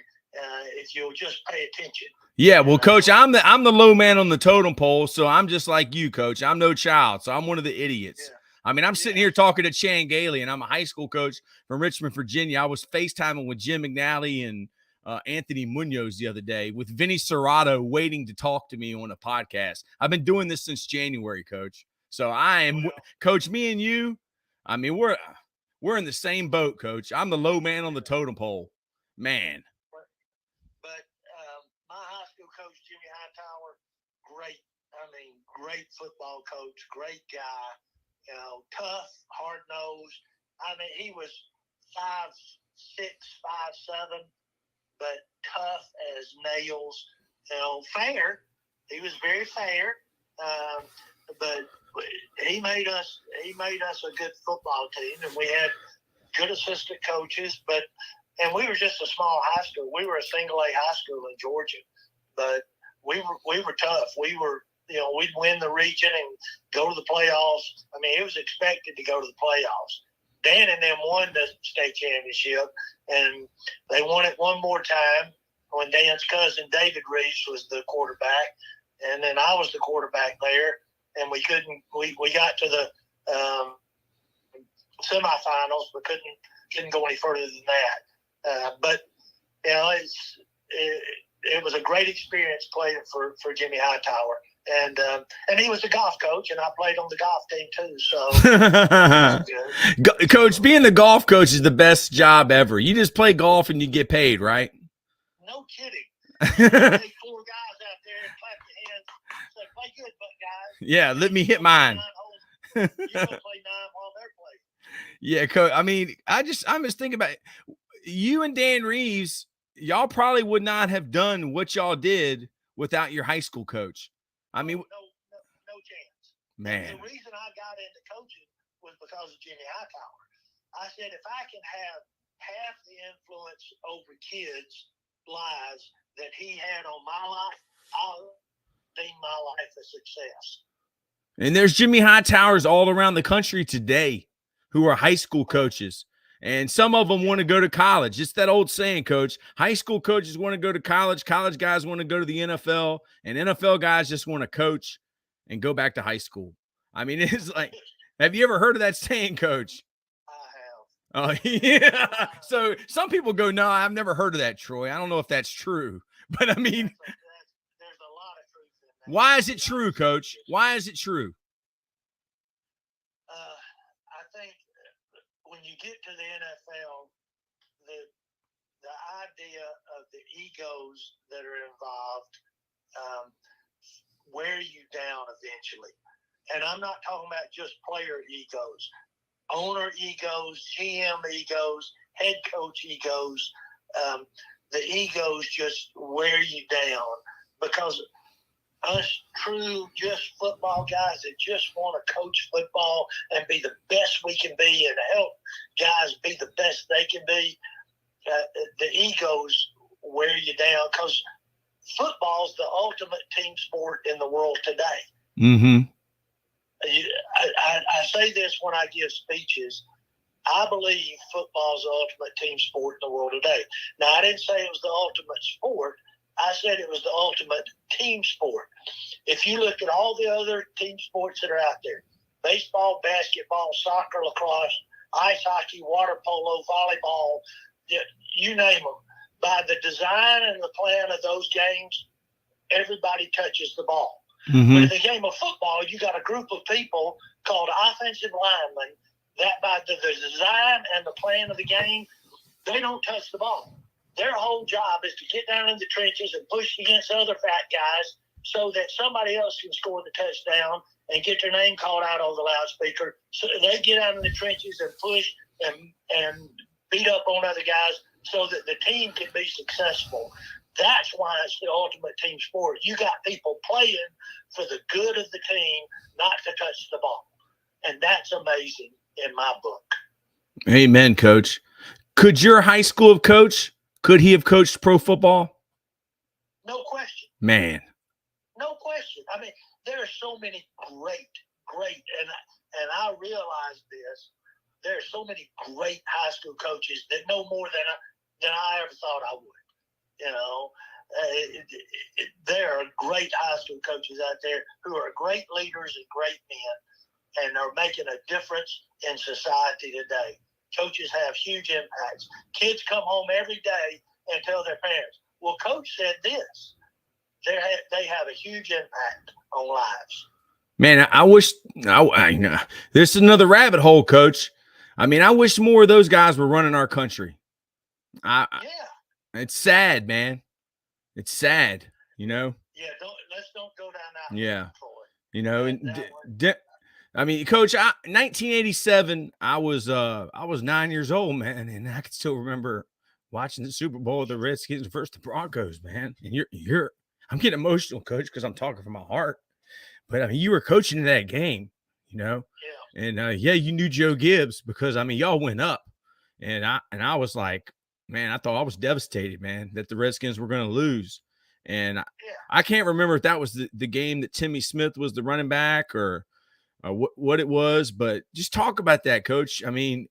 if you'll just pay attention. Yeah, well, Coach, I'm the low man on the totem pole, so I'm just like you, Coach. I'm no child, so I'm one of the idiots. Yeah. I mean, I'm sitting here talking to Chan Gailey, and I'm a high school coach from Richmond, Virginia. I was FaceTiming with Jim McNally and Anthony Munoz the other day with Vinny Serrato waiting to talk to me on a podcast. I've been doing this since January, Coach. So I am, Coach, me and you, I mean, we're in the same boat, Coach. I'm the low man on the totem pole. Man. But my high school coach, Jimmy Hightower, great football coach, great guy, tough, hard-nosed. I mean, he was 5'6", 5'7", but tough as nails. Fair. He was very fair. But he made us a good football team, and we had good assistant coaches, and we were just a small high school. We were a single A high school in Georgia, but we were tough. We were, we'd win the region and go to the playoffs. I mean, it was expected to go to the playoffs. Dan and them won the state championship, and they won it one more time when Dan's cousin David Reeves was the quarterback, and then I was the quarterback there, and we got to the semifinals, but couldn't go any further than that. But it was a great experience playing for Jimmy Hightower. And he was a golf coach, and I played on the golf team too. So, Coach, being the golf coach is the best job ever. You just play golf and you get paid, right? No kidding. You take 4 guys out there and clap your hands. Say, play good, guys. Yeah, let me hit mine. You're gonna play 9 while they're playing. Yeah, Coach. I mean, I'm just thinking about it. You and Dan Reeves. Y'all probably would not have done what y'all did without your high school coach. I mean, no chance. Man. The reason I got into coaching was because of Jimmy Hightower. I said, if I can have half the influence over kids' lives that he had on my life, I'll deem my life a success. And there's Jimmy Hightowers all around the country today who are high school coaches. And some of them want to go to college. It's that old saying, Coach. High school coaches want to go to college. College guys want to go to the NFL. And NFL guys just want to coach and go back to high school. I mean, it's like, have you ever heard of that saying, Coach? I have. Oh, yeah. So some people go, no, I've never heard of that, Troy. I don't know if that's true. But, I mean, there's a lot of truth in that. Why is it true, Coach? Why is it true? I think when you get to the NFL, the idea of the egos that are involved wear you down eventually. And I'm not talking about just player egos, owner egos, GM egos, head coach egos. The egos just wear you down because us true just football guys that just want to coach football and be the best we can be and help guys be the best they can be, the egos wear you down because football's the ultimate team sport in the world today. Mm-hmm. I say this when I give speeches. I believe football's the ultimate team sport in the world today. Now, I didn't say it was the ultimate sport. I said it was the ultimate team sport. If you look at all the other team sports that are out there, baseball, basketball, soccer, lacrosse, ice hockey, water polo, volleyball, you name them, by the design and the plan of those games, everybody touches the ball. Mm-hmm. But in the game of football, you got a group of people called offensive linemen that by the design and the plan of the game, they don't touch the ball. Their whole job is to get down in the trenches and push against other fat guys so that somebody else can score the touchdown and get their name called out on the loudspeaker. So they get out in the trenches and push and beat up on other guys so that the team can be successful. That's why it's the ultimate team sport. You got people playing for the good of the team, not to touch the ball. And that's amazing in my book. Amen, Coach. Could your high school coach, could he have coached pro football? No question. Man. No question. I mean, there are so many great, and I realize this, there are so many great high school coaches that know more than I ever thought I would. You know, there are great high school coaches out there who are great leaders and great men and are making a difference in society today. Coaches have huge impacts. Kids come home every day and tell their parents, well, Coach said this. They have a huge impact on lives. Man, I wish this is another rabbit hole, Coach. I mean, I wish more of those guys were running our country. Yeah. It's sad, man. It's sad, you know? Yeah, let's don't go down that road. Yeah. You know, I mean, Coach, 1987, I was 9 years old, man, and I can still remember watching the Super Bowl with the Redskins versus the Broncos, man. And I'm getting emotional, Coach, because I'm talking from my heart. But I mean, you were coaching in that game. you know? Yeah. And yeah, you knew Joe Gibbs because I mean, y'all went up. And I was like, man, I thought I was devastated, man, that the Redskins were going to lose. And I can't remember if that was the game that Timmy Smith was the running back or what it was, but just talk about that, Coach. I mean,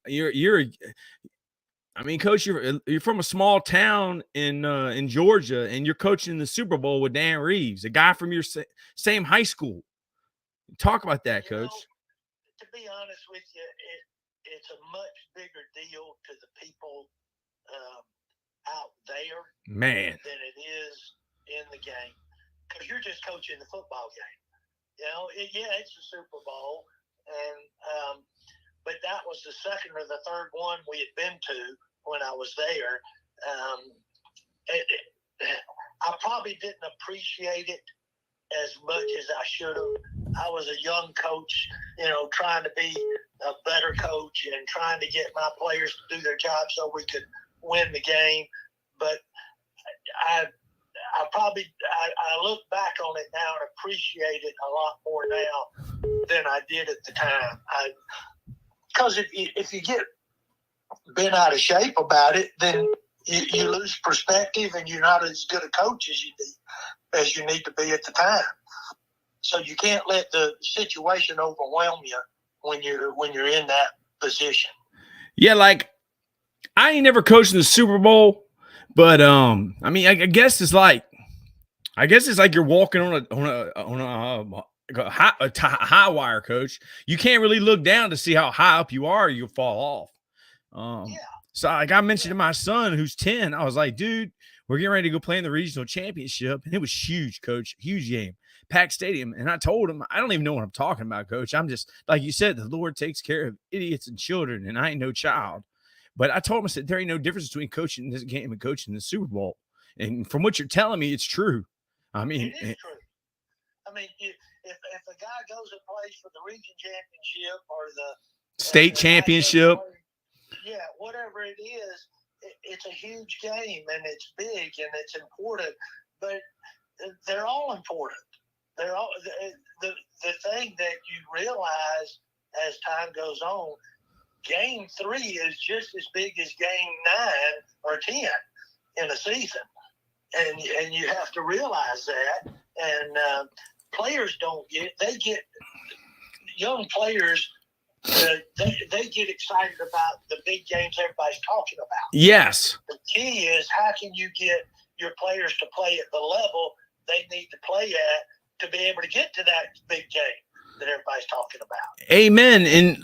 Coach, you're from a small town in Georgia, and you're coaching the Super Bowl with Dan Reeves, a guy from your same high school. Talk about that, Coach. To be honest with you, it's a much bigger deal to the people out there, man, than it is in the game, because you're just coaching the football game. You know, it's a Super Bowl, and but that was the second or the third one we had been to when I was there. I probably didn't appreciate it as much as I should have. I was a young coach, you know, trying to be a better coach and trying to get my players to do their job so we could win the game. But I look back on it now and appreciate it a lot more now than I did at the time. Because if you get bent out of shape about it, then you lose perspective and you're not as good a coach as you need to be at the time. So you can't let the situation overwhelm you when you're in that position. Yeah, like I ain't never coached in the Super Bowl, but I mean, I guess it's like you're walking on a high wire, Coach. You can't really look down to see how high up you are, or you'll fall off. So like I mentioned to my son who's 10, I was like, dude, we're getting ready to go play in the regional championship. And it was huge, Coach, huge game, packed stadium. And I told him, I don't even know what I'm talking about, Coach. I'm just, like you said, the Lord takes care of idiots and children, and I ain't no child. But I told him, I said, there ain't no difference between coaching this game and coaching the Super Bowl. And from what you're telling me, it's true. I mean, it is true. I mean, if a guy goes and plays for the region championship or the state championship, whatever it is, it's a huge game and it's big and it's important. But they're all important. They're all the thing that you realize as time goes on. Game 3 is just as big as game 9 or 10 in a season, and you have to realize that. And players don't get – they get – young players, they get excited about the big games everybody's talking about. Yes. The key is how can you get your players to play at the level they need to play at to be able to get to that big game that everybody's talking about. Amen. And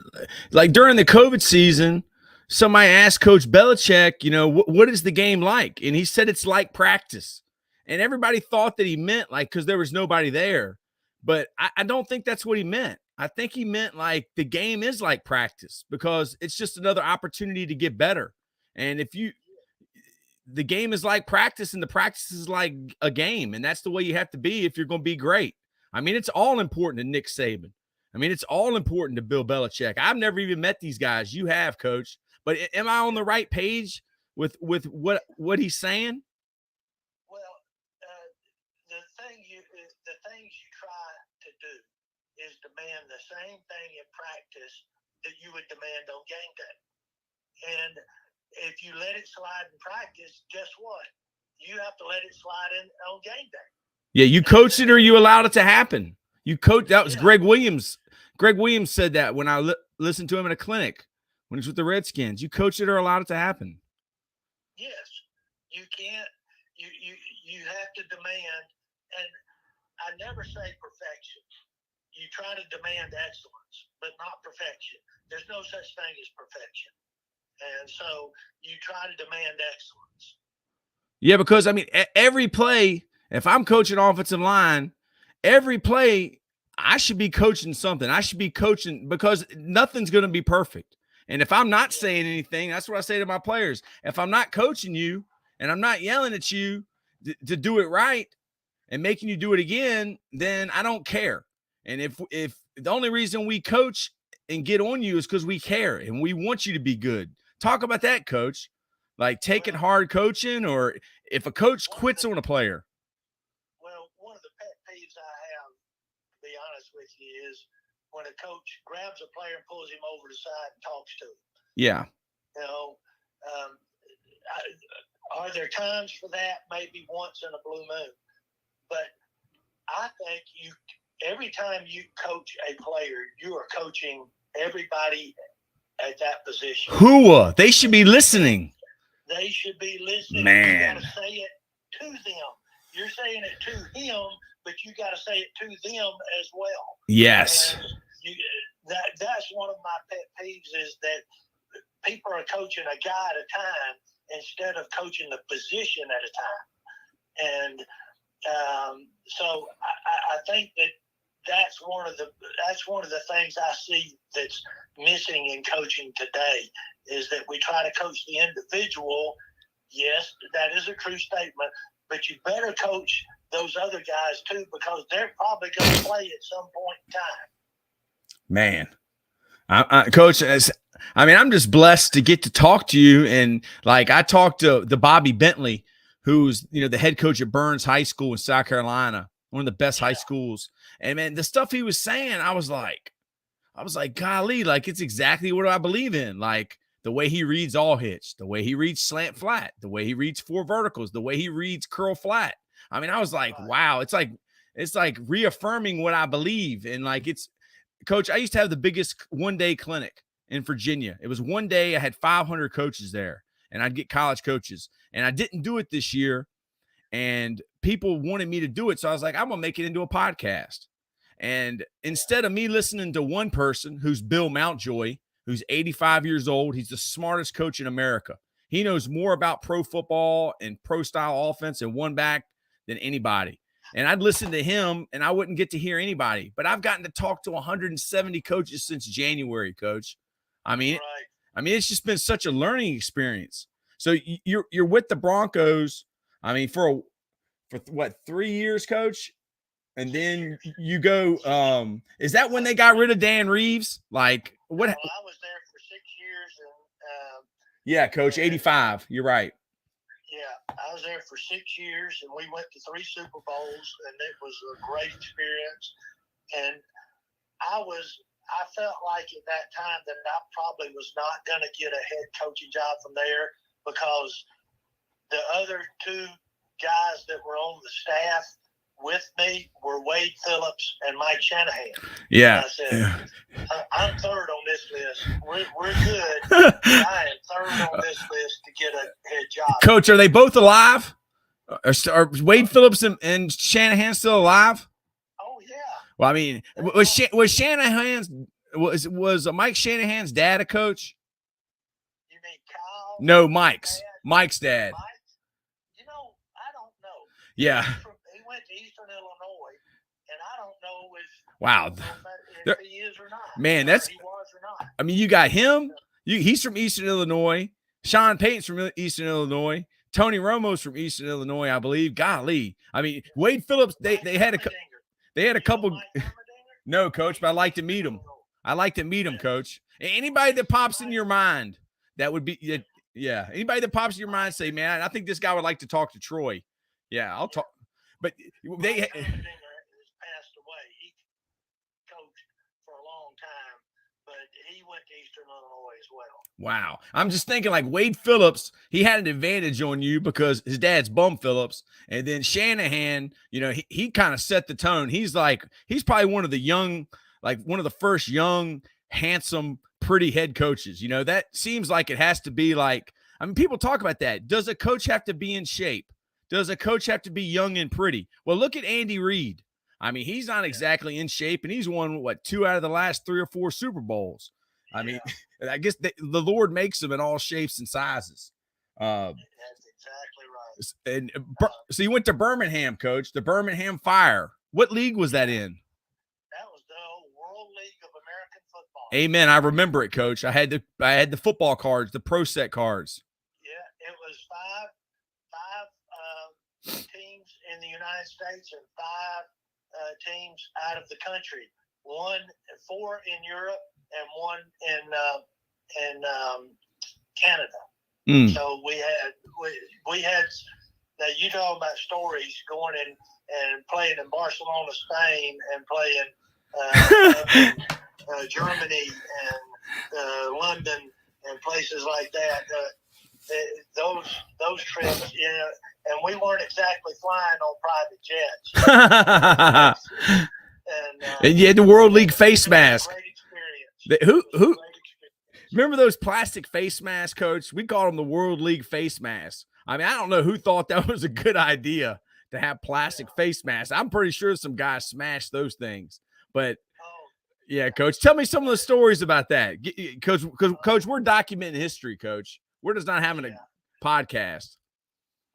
like during the COVID season, somebody asked Coach Belichick, you know, what is the game like? And he said it's like practice. And everybody thought that he meant like because there was nobody there. But I don't think that's what he meant. I think he meant like the game is like practice because it's just another opportunity to get better. And the game is like practice and the practice is like a game. And that's the way you have to be if you're going to be great. I mean, it's all important to Nick Saban. I mean, it's all important to Bill Belichick. I've never even met these guys. You have, Coach. But am I on the right page with what he's saying? Well, the things you try to do is demand the same thing in practice that you would demand on game day. And if you let it slide in practice, guess what? You have to let it slide in on game day. Yeah, you coached it or you allowed it to happen. You coached. That was Greg Williams. Greg Williams said that when I listened to him in a clinic when he's with the Redskins. You coached it or allowed it to happen. Yes, you can't. You have to demand, and I never say perfection. You try to demand excellence, but not perfection. There's no such thing as perfection, and so you try to demand excellence. Yeah, because I mean, every play. If I'm coaching offensive line, every play, I should be coaching something. I should be coaching because nothing's going to be perfect. And if I'm not saying anything, that's what I say to my players. If I'm not coaching you and I'm not yelling at you to do it right and making you do it again, then I don't care. And if the only reason we coach and get on you is because we care and we want you to be good. Talk about that, Coach. Like taking hard coaching or if a coach quits on a player. Well, one of the pet peeves I have, to be honest with you, is when a the coach grabs a player and pulls him over to the side and talks to him. Yeah. You know, are there times for that? Maybe once in a blue moon. But I think every time you coach a player, you are coaching everybody at that position. They should be listening. They should be listening. Man. You got to say it to them. You're saying it to him, but you got to say it to them as well. Yes. That's one of my pet peeves is that people are coaching a guy at a time instead of coaching the position at a time. And so I think that's one of the things I see that's missing in coaching today is that we try to coach the individual. Yes, that is a true statement, but you better coach those other guys too, because they're probably going to play at some point in time. Man, Coach, I'm just blessed to get to talk to you. And like, I talked to the Bobby Bentley, who's, the head coach at Burns High School in South Carolina, one of the best high schools. And man, the stuff he was saying, I was like, golly, like it's exactly what I believe in. Like the way he reads all hitch, the way he reads slant flat, the way he reads four verticals, the way he reads curl flat. I mean, I was like, wow, it's like reaffirming what I believe. And like, Coach, I used to have the biggest one-day clinic in Virginia. It was one day. I had 500 coaches there, and I'd get college coaches. And I didn't do it this year, and people wanted me to do it. So I was like, I'm going to make it into a podcast. And instead of me listening to one person who's Bill Mountjoy, who's 85 years old, he's the smartest coach in America. He knows more about pro football and pro-style offense and one back than anybody. And I'd listen to him, and I wouldn't get to hear anybody. But I've gotten to talk to 170 coaches since January, Coach. I mean, it's just been such a learning experience. So you're with the Broncos. I mean, for what, 3 years, Coach? And then you go. Is that when they got rid of Dan Reeves? Like what? Well, I was there for 6 years, and yeah, Coach, 85. You're right. Yeah, I was there for 6 years, and we went to 3 Super Bowls, and it was a great experience. And I felt like at that time that I probably was not going to get a head coaching job from there because the other 2 guys that were on the staff with me were Wade Phillips and Mike Shanahan. Yeah. And I said, I'm third on this list. We're good. I am third on this list to get a head job. Coach, are they both alive? Are Wade Phillips and Shanahan still alive? Oh yeah. Well, I mean, was Shanahan's was Mike Shanahan's dad a coach? You mean Kyle? No, Mike's dad. Mike? I don't know. Yeah. He went to Eastern Illinois, and I don't know Wow. if he is or not. Man, he was or not. I mean, you got him. He's from Eastern Illinois. Sean Payton's from Eastern Illinois. Tony Romo's from Eastern Illinois, I believe. Golly. I mean, Wade Phillips, they had a couple. No, Coach, but I'd like to meet him. Coach. Anybody that pops in your mind, that would be, yeah. Anybody that pops in your mind, say, man, I think this guy would like to talk to Troy. Yeah, I'll talk. But they has passed away. He coached for a long time, but he went to Eastern Illinois as well. Wow. I'm just thinking like Wade Phillips, he had an advantage on you because his dad's Bum Phillips. And then Shanahan, he kind of set the tone. He's probably one of the first young, handsome, pretty head coaches. That seems like it has to be like, I mean, people talk about that. Does a coach have to be in shape? Does a coach have to be young and pretty? Well, look at Andy Reid. I mean, he's not exactly in shape, and he's won, 2 out of the last 3 or 4 Super Bowls. I mean, I guess the Lord makes them in all shapes and sizes. That's exactly right. And so you went to Birmingham, Coach, the Birmingham Fire. What league was that in? That was the World League of American Football. Amen. I remember it, Coach. I had the football cards, the pro set cards. Yeah, it was five teams in the United States and 5 teams out of the country. 4 in Europe and 1 in Canada. So we had now you talking about stories going in and playing in Barcelona, Spain, and playing Germany and London and places like that. Those trips, and we weren't exactly flying on private jets. And you had the World League face mask. Great experience. Who? Remember those plastic face masks, Coach? We called them the World League face masks. I mean, I don't know who thought that was a good idea to have plastic face masks. I'm pretty sure some guys smashed those things. But yeah, Coach, tell me some of the stories about that, Coach. Because Coach, we're documenting history, Coach. We're just not having a podcast.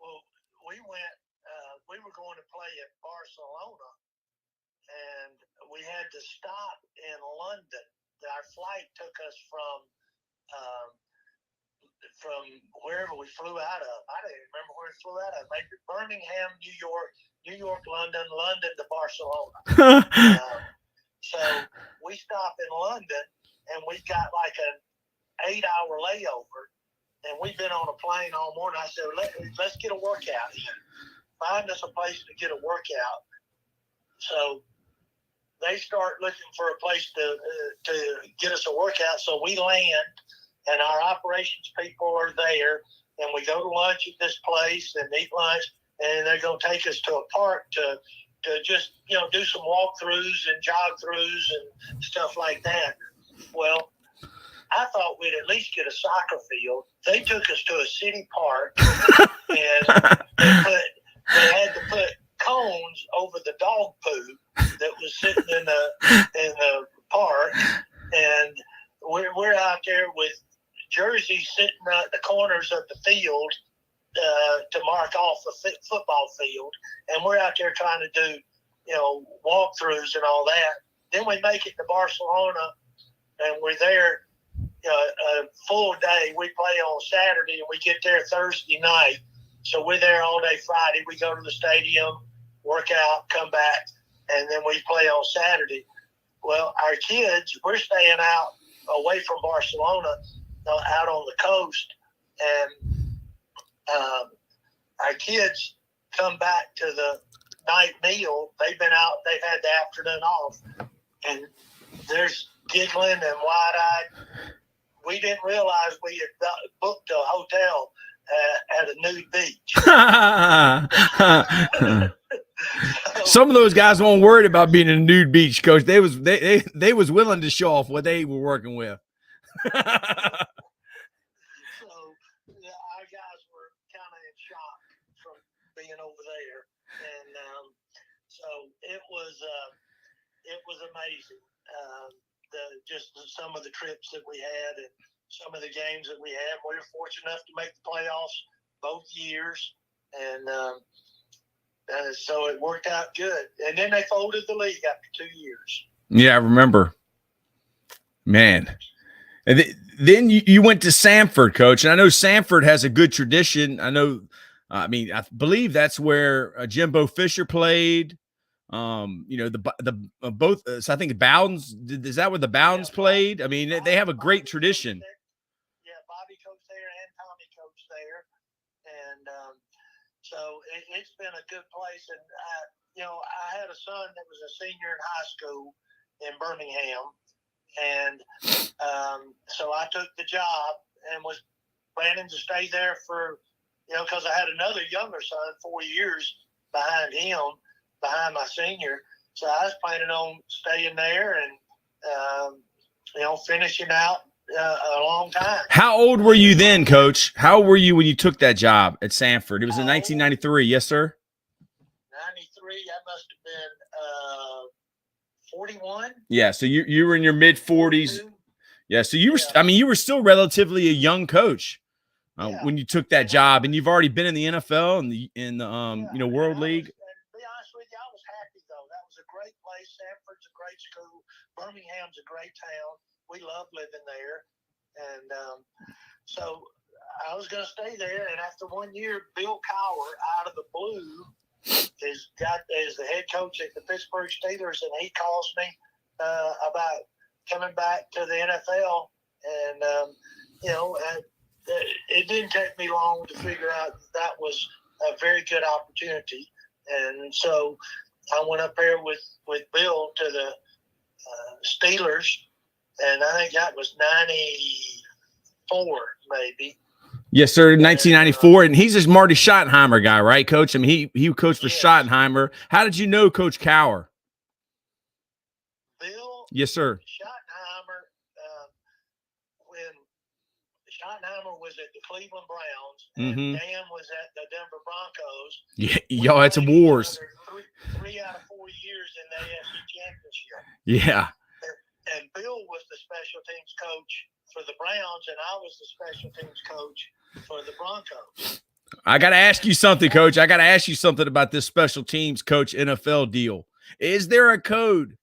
Well, we were going to play at Barcelona, and we had to stop in London. Our flight took us from wherever we flew out of. I don't even remember where we flew out of. Maybe Birmingham, New York, London to Barcelona. So we stopped in London, and we got like an 8-hour layover, and we've been on a plane all morning. I said, let's get a workout in. Find us a place to get a workout. So they start looking for a place to get us a workout. So we land, and our operations people are there, and we go to lunch at this place and eat lunch, and they're going to take us to a park to just, do some walkthroughs and jog throughs and stuff like that. Well, I thought we'd at least get a soccer field. They took us to a city park, and they had to put cones over the dog poo that was sitting in the park, and we're out there with jerseys sitting at the corners of the field to mark off the football field, and we're out there trying to do walkthroughs and all that. Then we make it to Barcelona, and we're there a full day. We play on Saturday, and we get there Thursday night. So we're there all day Friday. We go to the stadium, work out, come back, and then we play on Saturday. Well, our kids, we're staying out away from Barcelona, out on the coast, and our kids come back to the night meal. They've been out, they've had the afternoon off, and there's giggling and wide-eyed. We didn't realize we had booked a hotel at a nude beach. Some of those guys weren't worried about being in a nude beach, Coach. They was willing to show off what they were working with. So our guys were kind of in shock from being over there, and so it was amazing. Just some of the trips that we had and some of the games that we had. We were fortunate enough to make the playoffs both years, and so it worked out good. And then they folded the league after 2 years. Yeah, I remember. Man. And then you went to Samford, Coach, and I know Samford has a good tradition. I believe that's where Jimbo Fisher played. Both. So I think Bowden's. Is that where the Bowden's played? I mean, they have a great tradition. Yeah, Bobby coached there and Tommy coached there, and so it's been a good place. And I had a son that was a senior in high school in Birmingham, and so I took the job and was planning to stay there for, because I had another younger son 4 years behind him. Behind my senior. So I was planning on staying there and, finishing out a long time. How old were you then, Coach? How old were you when you took that job at Samford? It was in 1993. Yes, sir. 93. I must have been 41. Yeah. So you were in your mid 40s. Yeah. So you were, you were still relatively a young coach when you took that job, and you've already been in the NFL and the World League. Great place. Sanford's a great school. Birmingham's a great town. We love living there. And so I was going to stay there. And after 1 year, Bill Cowher, out of the blue, is the head coach at the Pittsburgh Steelers. And he calls me about coming back to the NFL. And, it didn't take me long to figure out that was a very good opportunity. And so I went up there with Bill to the Steelers, and I think that was 94, maybe. Yes, sir. 1994, and he's this Marty Schottenheimer guy, right, Coach? I mean, he coached for Yes. Schottenheimer. How did you know Coach Cower? Bill Yes, sir. Schottenheimer, when Schottenheimer was at the Cleveland Browns and Dan was at the Denver Broncos. Yeah, y'all had some wars. Three out of 4 years in the AFC Championship. Yeah. And Bill was the special teams coach for the Browns, and I was the special teams coach for the Broncos. I got to ask you something, Coach. I got to ask you something about this special teams coach NFL deal. Is there a code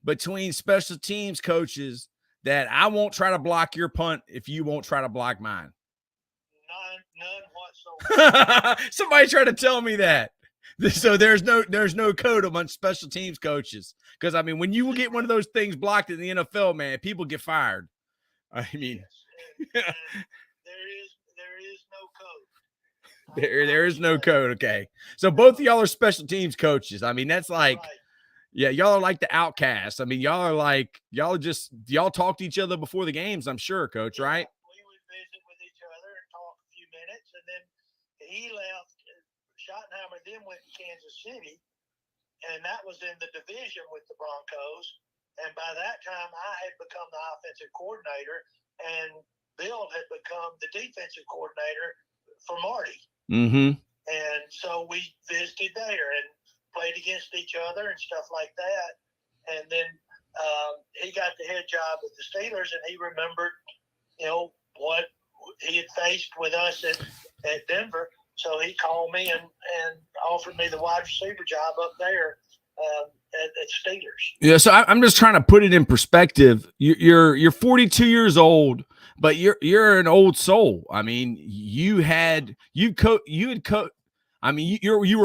between special teams coaches that I won't try to block your punt if you won't try to block mine? None whatsoever. Somebody tried to tell me that. So there's no code amongst special teams coaches. Because, I mean, when you get one of those things blocked in the NFL, man, people get fired. I mean, yes. there is no code. There is no code. Okay. So both of y'all are special teams coaches. I mean, that's like, right. Yeah, y'all are like the outcasts. I mean, y'all talk to each other before the games, I'm sure, Coach, right? We would visit with each other and talk a few minutes, and then he left. Schottenheimer then went to Kansas City, and that was in the division with the Broncos. And by that time, I had become the offensive coordinator, and Bill had become the defensive coordinator for Marty. Mm-hmm. And so we visited there and played against each other and stuff like that. And then he got the head job with the Steelers, and he remembered, what he had faced with us at Denver. So he called me and offered me the wide receiver job up there at Steelers. Yeah, so I'm just trying to put it in perspective. You're 42 years old, but you're an old soul. I mean, you were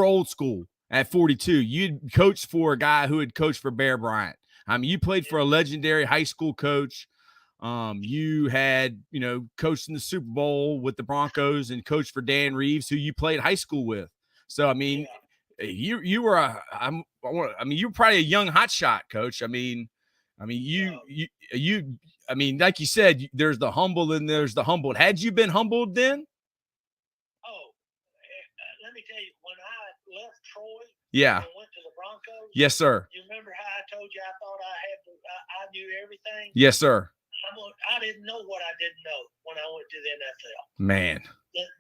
old school at 42. You'd coached for a guy who had coached for Bear Bryant. I mean, you played for a legendary high school coach. You had, coached in the Super Bowl with the Broncos and coached for Dan Reeves, who you played high school with. So, I mean, you were you were probably a young hotshot, Coach. I mean, like you said, there's the humble and there's the humbled. Had you been humbled then? Oh, let me tell you, when I left Troy, yeah, and went to the Broncos. Yes, sir. You remember how I told you I thought I knew everything? Yes, sir. I didn't know what I didn't know when I went to the NFL. Man,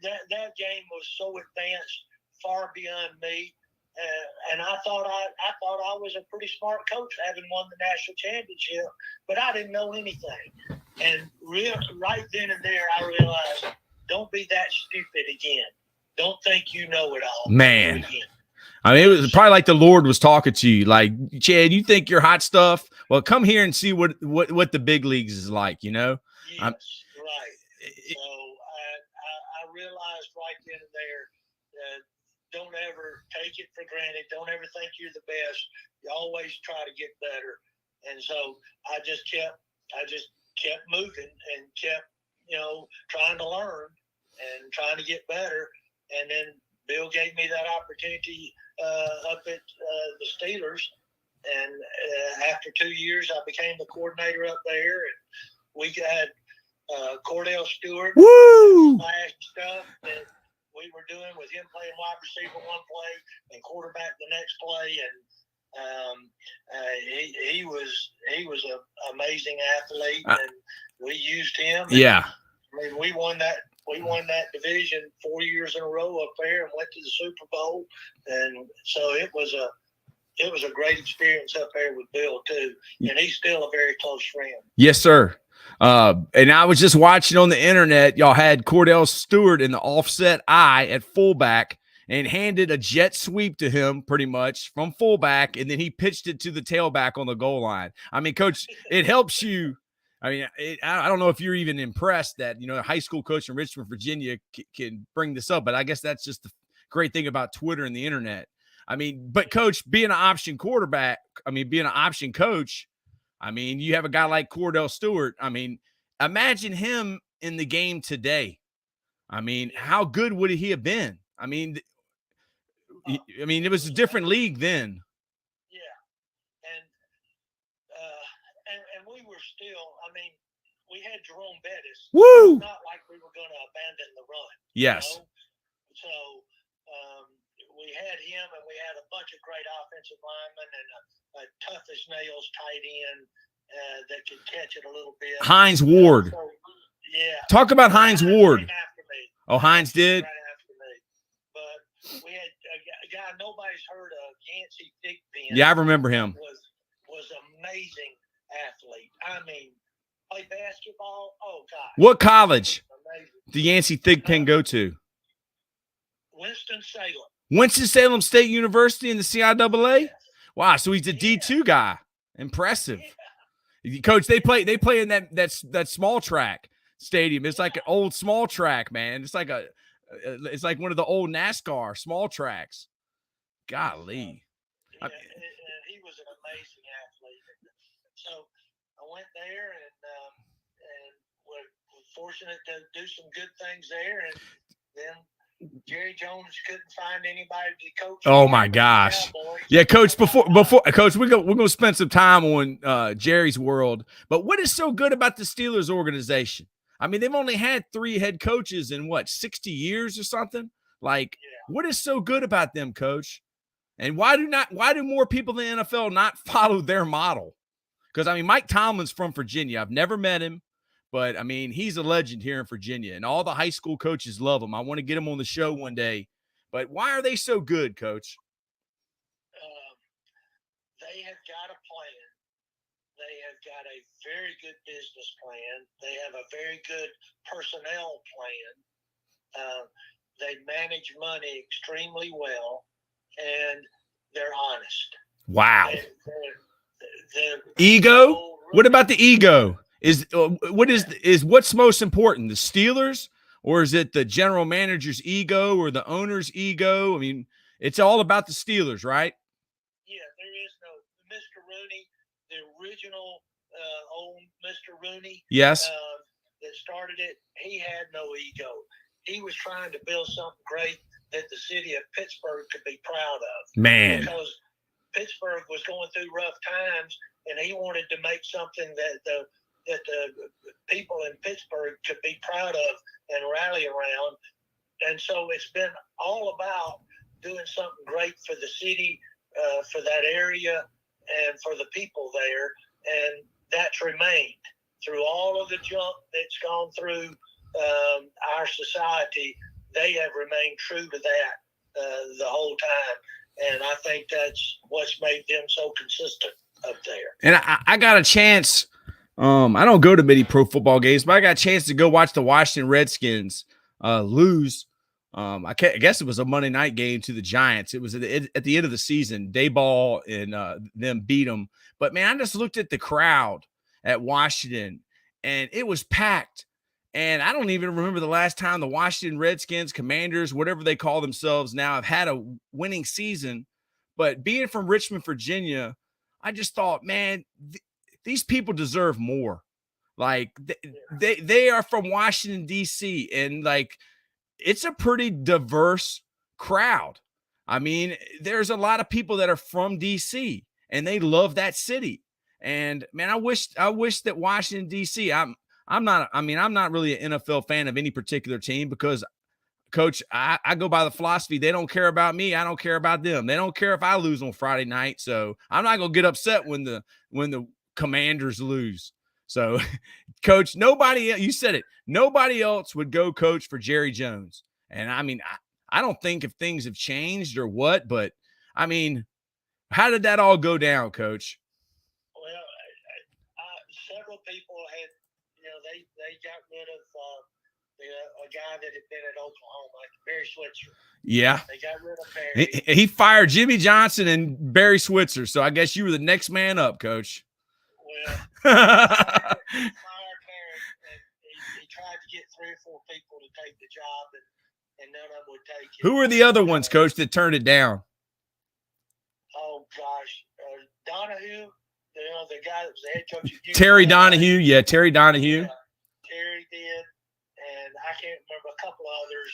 that game was so advanced, far beyond me, and I thought I was a pretty smart coach, having won the national championship, but I didn't know anything. And right then and there, I realized, don't be that stupid again. Don't think you know it all. Man. I mean, it was probably like the Lord was talking to you, like, Chad, you think you're hot stuff? Well, come here and see what the big leagues is like, Yes, right. So I realized right then and there that don't ever take it for granted. Don't ever think you're the best. You always try to get better. And so I just kept moving and kept, trying to learn and trying to get better. And then Bill gave me that opportunity up at the Steelers, and after 2 years, I became the coordinator up there, and we had Cordell Stewart flash stuff that we were doing with him playing wide receiver one play and quarterback the next play, and he was an amazing athlete, and we used him. Yeah, I mean, we won that division 4 years in a row up there and went to the Super Bowl. And so it was a great experience up there with Bill too. And he's still a very close friend. Yes, sir. And I was just watching on the internet, y'all had Cordell Stewart in the offset eye at fullback and handed a jet sweep to him pretty much from fullback. And then he pitched it to the tailback on the goal line. I mean, Coach, it helps you. I mean, I don't know if you're even impressed that, a high school coach in Richmond, Virginia can bring this up, but I guess that's just the great thing about Twitter and the internet. I mean, but Coach, being an option coach, I mean, you have a guy like Cordell Stewart. I mean, imagine him in the game today. I mean, how good would he have been? I mean, it was a different league then. Yeah. And we were still, I we had Jerome Bettis. Woo! It's not like we were going to abandon the run. Yes. You know? So we had him, and we had a bunch of great offensive linemen and a tough as nails tight end that could catch it a little bit. Hines Ward. Yeah. Talk about Hines Ward. Right after me. Oh, Hines did? Right after me. But we had a guy nobody's heard of, Yancey Thigpen. Yeah, I remember him. Was amazing athlete. I mean, play basketball. Oh God. What college amazing. did Yancey Thigpen go to? Winston-Salem. Winston-Salem State University in the CIAA? Yes. Wow, so he's a D2 guy. Impressive. Yeah. Coach, they play in that small track stadium. It's like an old small track, man. It's like one of the old NASCAR small tracks. Golly. Yeah, and he was an amazing athlete. So I went there and was fortunate to do some good things there. And then Jerry Jones couldn't find anybody to coach. Oh my gosh. Yeah, Coach, before Coach, we're gonna spend some time on Jerry's world. But what is so good about the Steelers organization? I mean, they've only had 3 head coaches in 60 years or something? Like, What is so good about them, Coach? And why do more people in the NFL not follow their model? Because I mean, Mike Tomlin's from Virginia. I've never met him, but I mean, he's a legend here in Virginia, and all the high school coaches love him. I want to get him on the show one day. But why are they so good, Coach? They have got a plan. They have got a very good business plan. They have a very good personnel plan. They manage money extremely well, and they're honest. Wow. They're ego? What about the ego? Is what's most important, the Steelers, or is it the general manager's ego or the owner's ego? I mean, it's all about the Steelers, right? Yeah, there is no Mr. Rooney, the original old Mr. Rooney. Yes. That started it. He had no ego. He was trying to build something great that the city of Pittsburgh could be proud of. Man. Because Pittsburgh was going through rough times, and he wanted to make something that the people in Pittsburgh could be proud of and rally around. And so it's been all about doing something great for the city, for that area, and for the people there. And that's remained through all of the junk that's gone through our society. They have remained true to that the whole time. And I think that's what's made them so consistent up there. And I got a chance. I don't go to many pro football games, but I got a chance to go watch the Washington Redskins lose. I guess it was a Monday night game to the Giants. It was at the end of the season. Dayball and them beat them. But, man, I just looked at the crowd at Washington, and it was packed. And I don't even remember the last time the Washington Redskins, Commanders, whatever they call themselves now, have had a winning season. But being from Richmond, Virginia, I just thought, man, these people deserve more. Like, they are from Washington, D.C., and, like, it's a pretty diverse crowd. I mean, there's a lot of people that are from D.C., and they love that city. And, man, I wish that Washington, D.C., I'm not really an NFL fan of any particular team because, Coach, I go by the philosophy, they don't care about me, I don't care about them. They don't care if I lose on Friday night, so I'm not going to get upset when the Commanders lose. So, Coach, you said it, nobody else would go coach for Jerry Jones. And, I mean, I don't think if things have changed or what, but, I mean, how did that all go down, Coach? Well, several people had, they got rid of a guy that had been at Oklahoma, Barry Switzer. Yeah. They got rid of Barry. He fired Jimmy Johnson and Barry Switzer. So I guess you were the next man up, Coach. Well, he fired Barry, and he tried to get 3 or 4 people to take the job, and none of them would take it. Who were the other ones, Coach, that turned it down? Oh, gosh. Donahue, the guy that was the head coach of Terry Donahue. Yeah, Terry Donahue. Yeah, Terry did. And I can't remember a couple others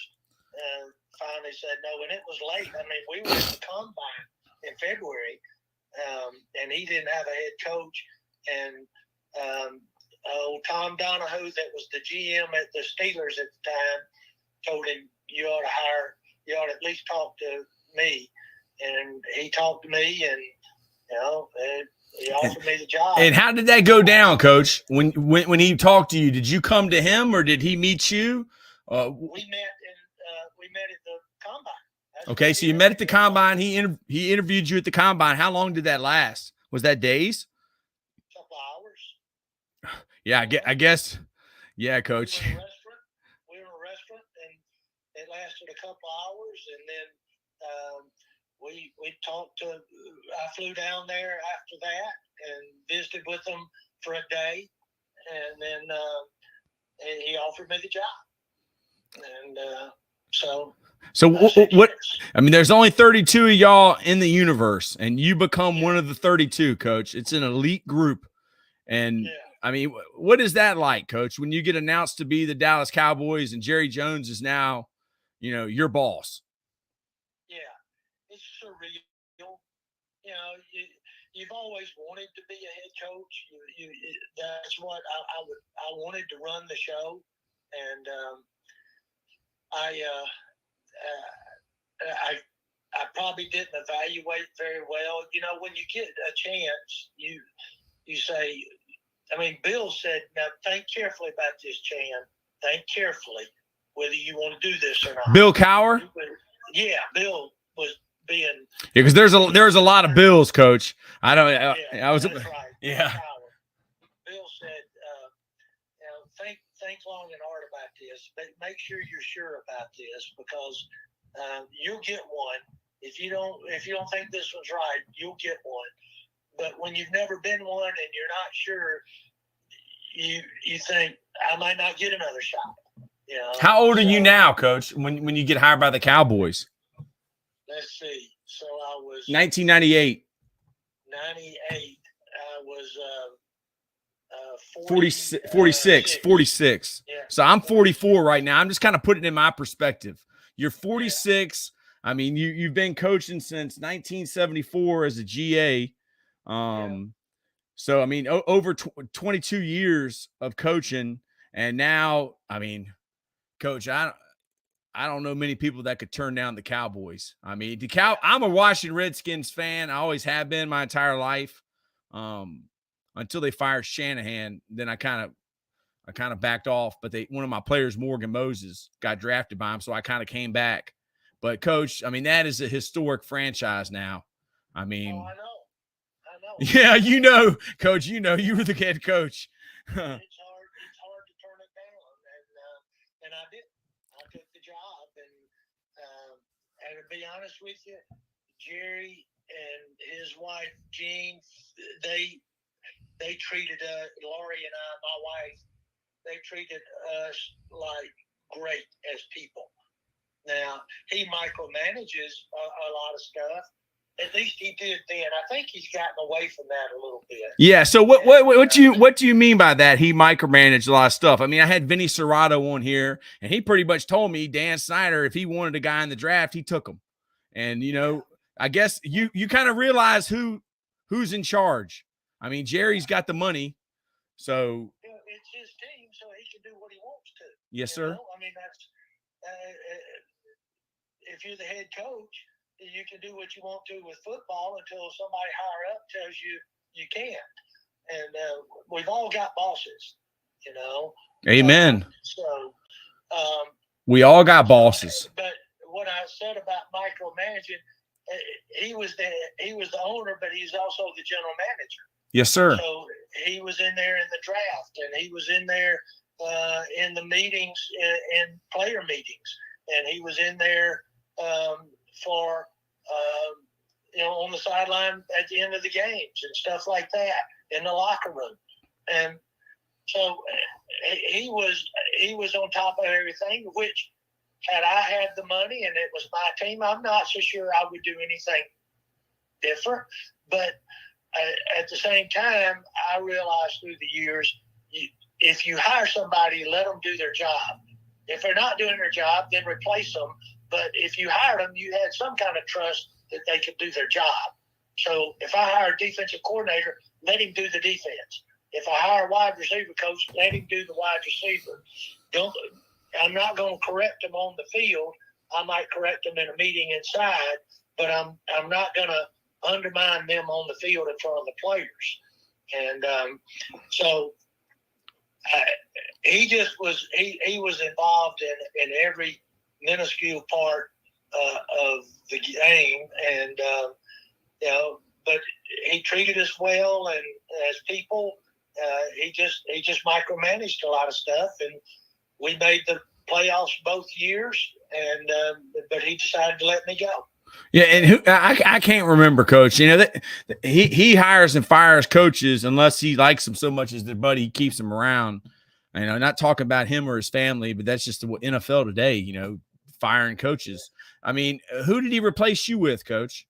finally said no. And it was late. I mean, we were at the combine in February, and he didn't have a head coach. And Tom Donahue, that was the GM at the Steelers at the time, told him, you ought to at least talk to me. And he talked to me, and he offered me the job. And how did that go down, Coach? When he talked to you, did you come to him or did he meet you? We met at the combine. Okay, so you met at the combine. He interviewed you at the combine. How long did that last? Was that days? A couple hours. Yeah, I guess. Yeah, Coach. We were in a restaurant, and it lasted a couple hours, and then we talked to. I flew down there after that and visited with them for a day, and then he offered me the job, and so. So what? I mean, there's only 32 of y'all in the universe, and you become one of the 32, Coach. It's an elite group, and I mean, what is that like, Coach? When you get announced to be the Dallas Cowboys, and Jerry Jones is now, your boss. Yeah, it's surreal. You've always wanted to be a head coach. That's what I wanted to run the show, and I probably didn't evaluate very well. When you get a chance, you say, I mean, Bill said, now think carefully about this, Chan. Think carefully whether you want to do this or not. Bill Cowher? Yeah, Bill was being. Yeah, because there's a lot of Bills, Coach. I don't. I was. That's right. Yeah. Bill said, think long and hard about this, but make sure you're sure about this, because you'll get one. If you don't think this one's right, you'll get one. But when you've never been one and you're not sure, you think, I might not get another shot. How old are you now, Coach? When you get hired by the Cowboys? Let's see. So I was 1998. 98. I was 46. Yeah. So I'm 44 right now. I'm just kind of putting it in my perspective. You're 46. Yeah. I mean, you've been coaching since 1974 as a GA. So I mean, over 22 years of coaching, and now, I mean, Coach, I don't know many people that could turn down the Cowboys. I mean, I'm a Washington Redskins fan. I always have been my entire life. Until they fired Shanahan, then I kind of backed off. But one of my players, Morgan Moses, got drafted by him, so I kind of came back. But Coach, I mean, that is a historic franchise now. I mean, I know. Yeah, Coach, you were the head coach. It's hard to turn it down, and I did. I took the job, and to be honest with you, Jerry and his wife Jean, they treated Lori and I, my wife, they treated us like great as people. Now, he micromanages a lot of stuff. At least he did then. I think he's gotten away from that a little bit. Yeah. So what do you mean by that? He micromanaged a lot of stuff. I mean, I had Vinny Serrato on here, and he pretty much told me Dan Snyder, if he wanted a guy in the draft, he took him. And I guess you kind of realize who's in charge. I mean, Jerry's got the money, so it's his team, so he can do what he wants to. Yes, sir. I mean, that's if you're the head coach, you can do what you want to with football until somebody higher up tells you you can't. And we've all got bosses, Amen. We all got bosses. But what I said about micromanaging, he was the owner, but he's also the general manager. Yes, sir. So he was in there in the draft, and he was in there in the meetings, in player meetings, and he was in there for on the sideline at the end of the games and stuff like that in the locker room. And so he was on top of everything, which had I had the money and it was my team, I'm not so sure I would do anything different. But at the same time, I realized through the years, if you hire somebody, let them do their job. If they're not doing their job, then replace them. But if you hired them, you had some kind of trust that they could do their job. So if I hire a defensive coordinator, let him do the defense. if I hire a wide receiver coach, let him do the wide receiver. I'm not going to correct him on the field. I might correct him in a meeting inside, but I'm not going to undermine them on the field in front of the players. And so he was involved in every minuscule part of the game, and but he treated us well, and as people, he just micromanaged a lot of stuff, and we made the playoffs both years, and but he decided to let me go. Yeah, and I can't remember, Coach. That he hires and fires coaches unless he likes them so much as their buddy, he keeps them around. Not talking about him or his family, but that's just the NFL today. Firing coaches. I mean, who did he replace you with, Coach?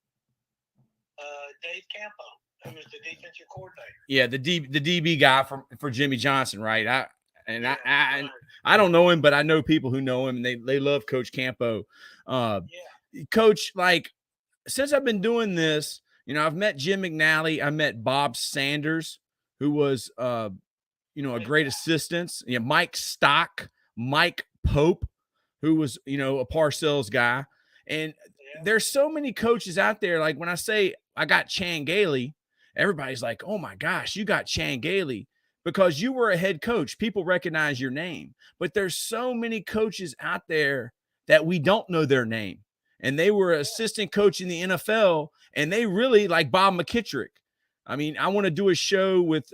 Dave Campo, who was the defensive coordinator. Yeah, the DB guy for Jimmy Johnson, right? I don't know him, but I know people who know him, and they love Coach Campo. Coach, like, since I've been doing this, I've met Jim McNally, I met Bob Sanders, who was a great assistant. Mike Stock, Mike Pope, who was a Parcells guy, and there's so many coaches out there. Like when I say I got Chan Gailey, everybody's like, "Oh my gosh, you got Chan Gailey." Because you were a head coach, people recognize your name. But there's so many coaches out there that we don't know their name. And they were assistant coach in the NFL, and they really like Bob McKittrick. I mean, I want to do a show with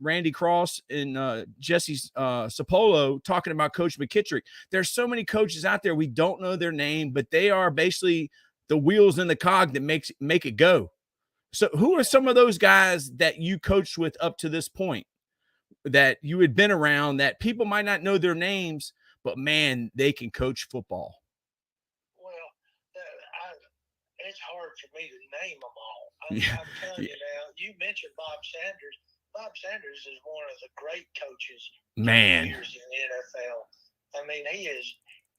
Randy Cross and Jesse Sapolo talking about Coach McKittrick. There's so many coaches out there, we don't know their name, but they are basically the wheels in the cog that make it go. So who are some of those guys that you coached with up to this point, that you had been around, that people might not know their names, but man, they can coach football? Well, it's hard for me to name them all. I'm telling you now, you mentioned Bob Sanders. Bob Sanders is one of the great coaches years in the NFL. I mean,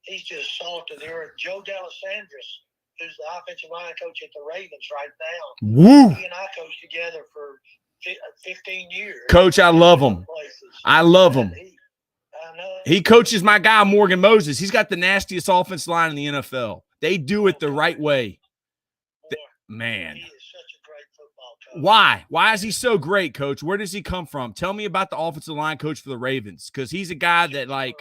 he's just salt of the earth. Joe Dallas Sanders, who's the offensive line coach at the Ravens right now. Woo! He and I coached together for 15 years. Coach, I love him. I love him. He coaches my guy, Morgan Moses. He's got the nastiest offensive line in the NFL. They do it the right way. Man. He is such a great football coach. Why? Why is he so great, Coach? Where does he come from? Tell me about the offensive line coach for the Ravens, because he's a guy that, like.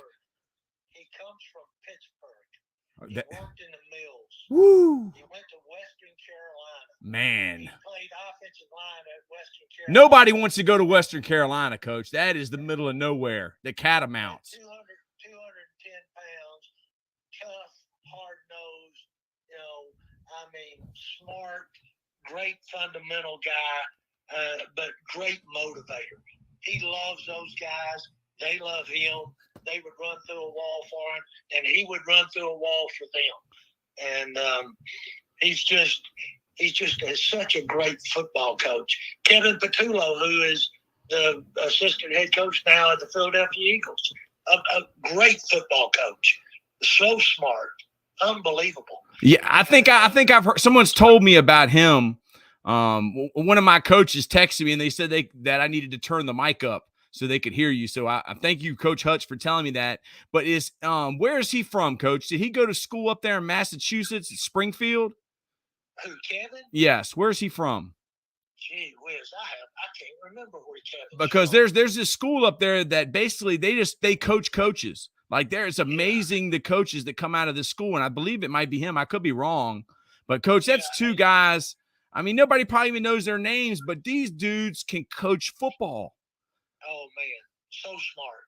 He comes from Pittsburgh. He worked in the mills. Woo! He went to Western Carolina. Man. He played offensive line at Western Carolina. Nobody wants to go to Western Carolina, Coach. That is the middle of nowhere. The Catamounts. 210 pounds, tough, hard-nosed, smart, great fundamental guy, but great motivator. He loves those guys. They love him. They would run through a wall for him, and he would run through a wall for them. And he's just such a great football coach. Kevin Patullo, who is the assistant head coach now at the Philadelphia Eagles, a great football coach. So smart, unbelievable. Yeah, I think I've heard, someone's told me about him. One of my coaches texted me and they said that I needed to turn the mic up so they could hear you. So I thank you, Coach Hutch, for telling me that. But where is he from, Coach? Did he go to school up there in Massachusetts, Springfield? Who, Kevin? Yes. Where's he from? Gee whiz, I can't remember where Kevin. Because there's this school up there that basically they coach coaches. Like, it's amazing the coaches that come out of this school, and I believe it might be him. I could be wrong, but Coach, that's two guys. I mean, nobody probably even knows their names, but these dudes can coach football. Oh man, so smart,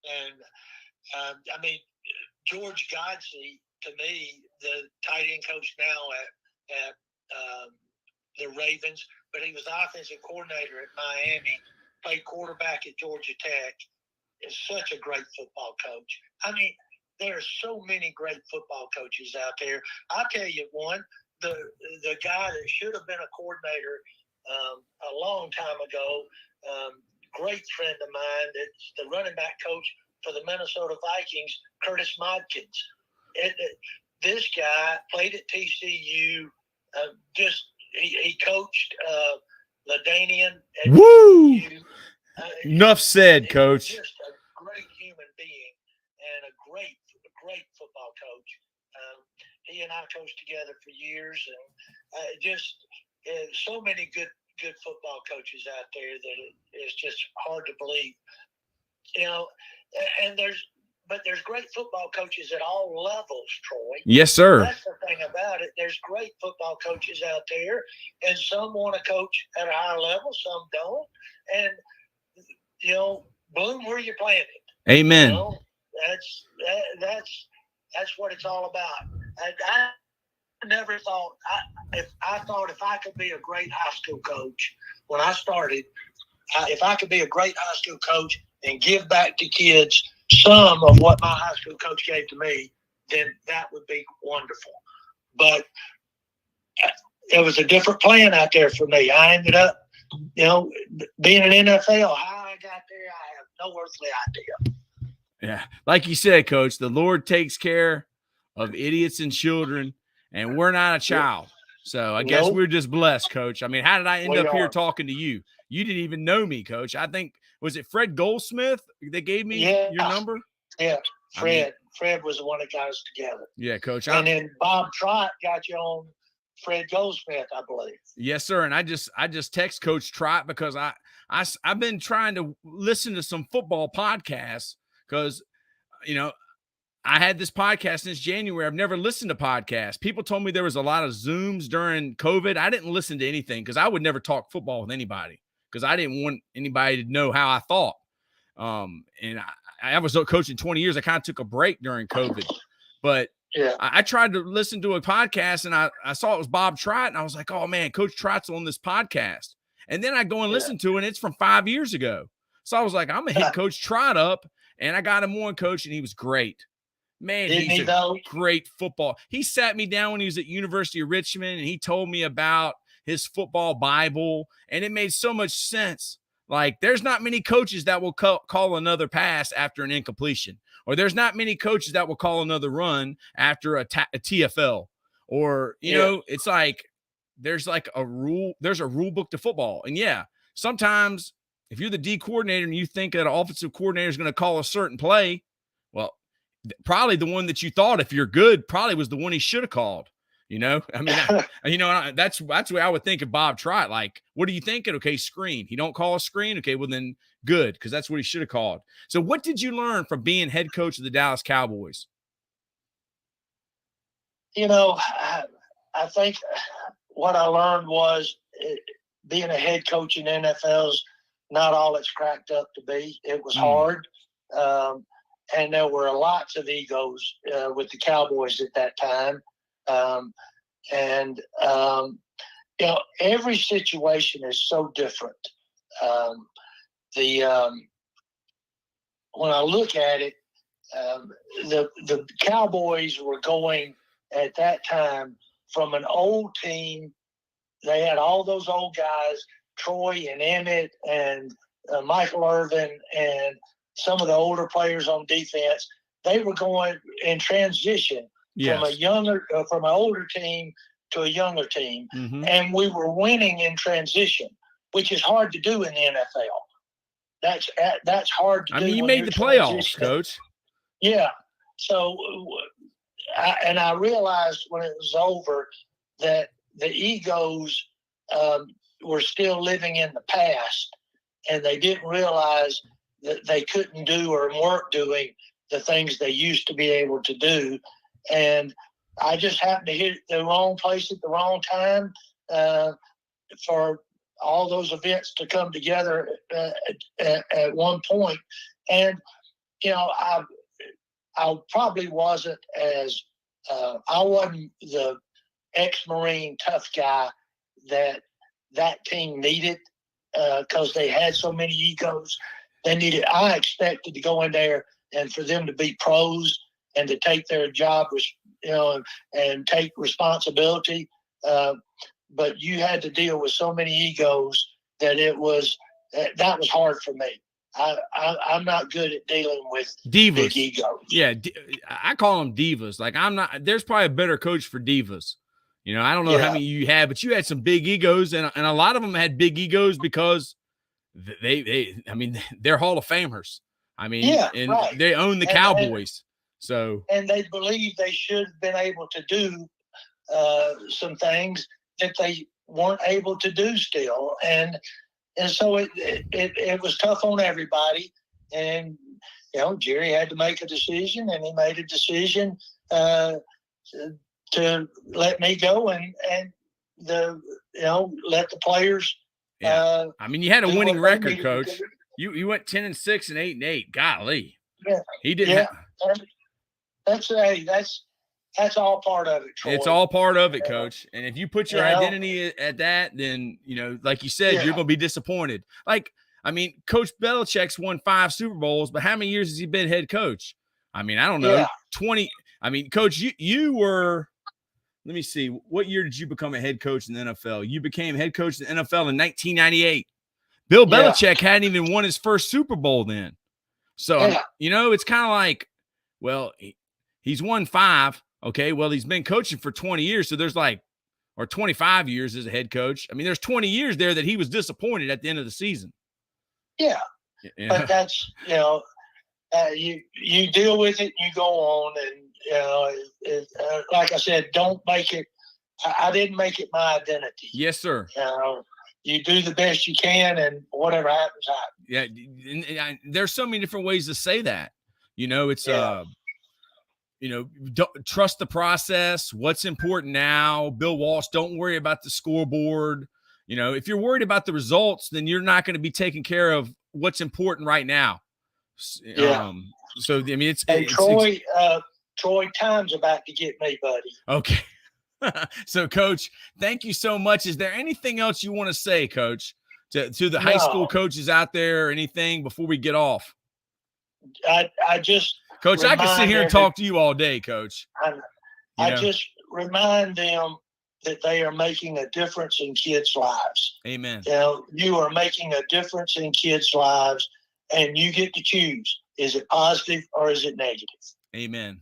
and George Godsey, to me, the tight end coach now at the Ravens, but he was offensive coordinator at Miami, played quarterback at Georgia Tech. Is such a great football coach. I mean, there are so many great football coaches out there. I'll tell you one, the guy that should have been a coordinator a long time ago, great friend of mine, that's the running back coach for the Minnesota Vikings, Curtis Modkins. This guy played at TCU, he coached Ladanian. Woo! Enough said, Coach. Just a great human being and a great football coach. He and I coached together for years, and just so many good football coaches out there that it's just hard to believe. And there's great football coaches at all levels, Troy. Yes, sir. That's the thing about it. There's great football coaches out there, and some want to coach at a higher level, some don't. And bloom where you're planted. Amen. That's what it's all about. I never thought if I could be a great high school coach when I started, if I could be a great high school coach and give back to kids some of what my high school coach gave to me, then that would be wonderful. But there was a different plan out there for me. I ended up, being an NFL. How I got there, I have no earthly idea. Yeah. Like you said, Coach, the Lord takes care of idiots and children, and we're not a child. So I guess we're just blessed, Coach. I mean, how did I end up here talking to you? You didn't even know me, Coach. I think, was it Fred Goldsmith that gave me your number? Yeah, Fred. Fred was the one that got us together. Yeah, Coach. And then Bob Trott got you on Fred Goldsmith, I believe. Yes, sir. And I just text Coach Trott because I've been trying to listen to some football podcasts because, I had this podcast since January. I've never listened to podcasts. People told me there was a lot of Zooms during COVID. I didn't listen to anything because I would never talk football with anybody because I didn't want anybody to know how I thought. And I was coaching 20 years. I kind of took a break during COVID, but I tried to listen to a podcast and I saw it was Bob Trott and I was like, oh man, Coach Trott's on this podcast. And then I go and listen to it and it's from 5 years ago. So I was like, I'm going to hit Coach Trott up, and I got him on, Coach, and he was great. Man, he's a great football. He sat me down when he was at University of Richmond, and he told me about his football Bible, and it made so much sense. Like, there's not many coaches that will call another pass after an incompletion, or there's not many coaches that will call another run after a TFL, or, it's like there's like there's a rule book to football. And sometimes if you're the D coordinator and you think that an offensive coordinator is going to call a certain play, well, probably the one that you thought, if you're good, probably was the one he should have called. I mean, that's the way I would think of Bob Trott. Like, what are you thinking? Okay, screen. He don't call a screen. Okay, well then good, because that's what he should have called. So what did you learn from being head coach of the Dallas Cowboys? I think what I learned was being a head coach in NFL is not all it's cracked up to be. It was hard. And there were lots of egos with the Cowboys at that time. Every situation is so different. When I look at it, the Cowboys were going at that time from an old team. They had all those old guys, Troy and Emmett and Michael Irvin and some of the older players on defense. They were going in transition from an older team to a younger team. Mm-hmm. And we were winning in transition, which is hard to do in the NFL. That's hard to do. I mean, you made the playoffs, Coach. Yeah. So, I realized when it was over that the egos were still living in the past, and they didn't realize that they couldn't do or weren't doing the things they used to be able to do. And I just happened to hit the wrong place at the wrong time for all those events to come together at one point. And, I probably wasn't I wasn't the ex-Marine tough guy that team needed because they had so many egos. I expected to go in there and for them to be pros and to take their job, and take responsibility. But you had to deal with so many egos that that was hard for me. I'm not good at dealing with divas. Big egos. Yeah, I call them divas. Like, there's probably a better coach for divas. You know, I don't know how many you had, but you had some big egos, and a lot of them had big egos because I mean, they're Hall of Famers. I mean, they own the Cowboys. And they believe they should have been able to do some things that they weren't able to do still. And so it was tough on everybody. And, you know, Jerry had to make a decision, and he made a decision to let me go and let the players. Yeah. I mean, you had a winning record, Coach. You went 10-6 and 8-8. Golly. Yeah. He didn't. That's all part of it, Troy. It's all part of it, Coach. And if you put your identity at that, then, you know, like you said, you're going to be disappointed. Like, I mean, Coach Belichick's won 5 Super Bowls, but how many years has he been head coach? I mean, I don't know, 20. I mean, Coach, you were, let me see, what year did you become a head coach in the NFL? You became head coach in the NFL in 1998. Bill Belichick hadn't even won his first Super Bowl then. So, you know, it's kind of like, well, he's won 5. Okay, well, he's been coaching for 20 years, so there's or 25 years as a head coach. I mean, there's 20 years there that he was disappointed at the end of the season. Yeah, but that's, you know, you deal with it, you go on, and, you know, like I said, don't make it. I didn't make it my identity. Yes, sir. You know, you do the best you can, and whatever happens, happens. Yeah, and there's so many different ways to say that. You know, it's you know, don't trust the process. What's important now? Bill Walsh, don't worry about the scoreboard. You know, if you're worried about the results, then you're not going to be taking care of what's important right now. Yeah. So, I mean, Troy, time's about to get me, buddy. Okay. So, Coach, thank you so much. Is there anything else you want to say, Coach, to the high school coaches out there or anything before we get off? I just, Coach, I can sit here and talk to you all day, Coach. I just remind them that they are making a difference in kids' lives. Amen. You know, you are making a difference in kids' lives, and you get to choose. Is it positive or is it negative? Amen.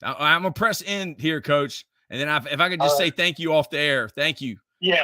I'm going to press end here, Coach. And then if I could just say thank you off the air. Thank you. Yeah.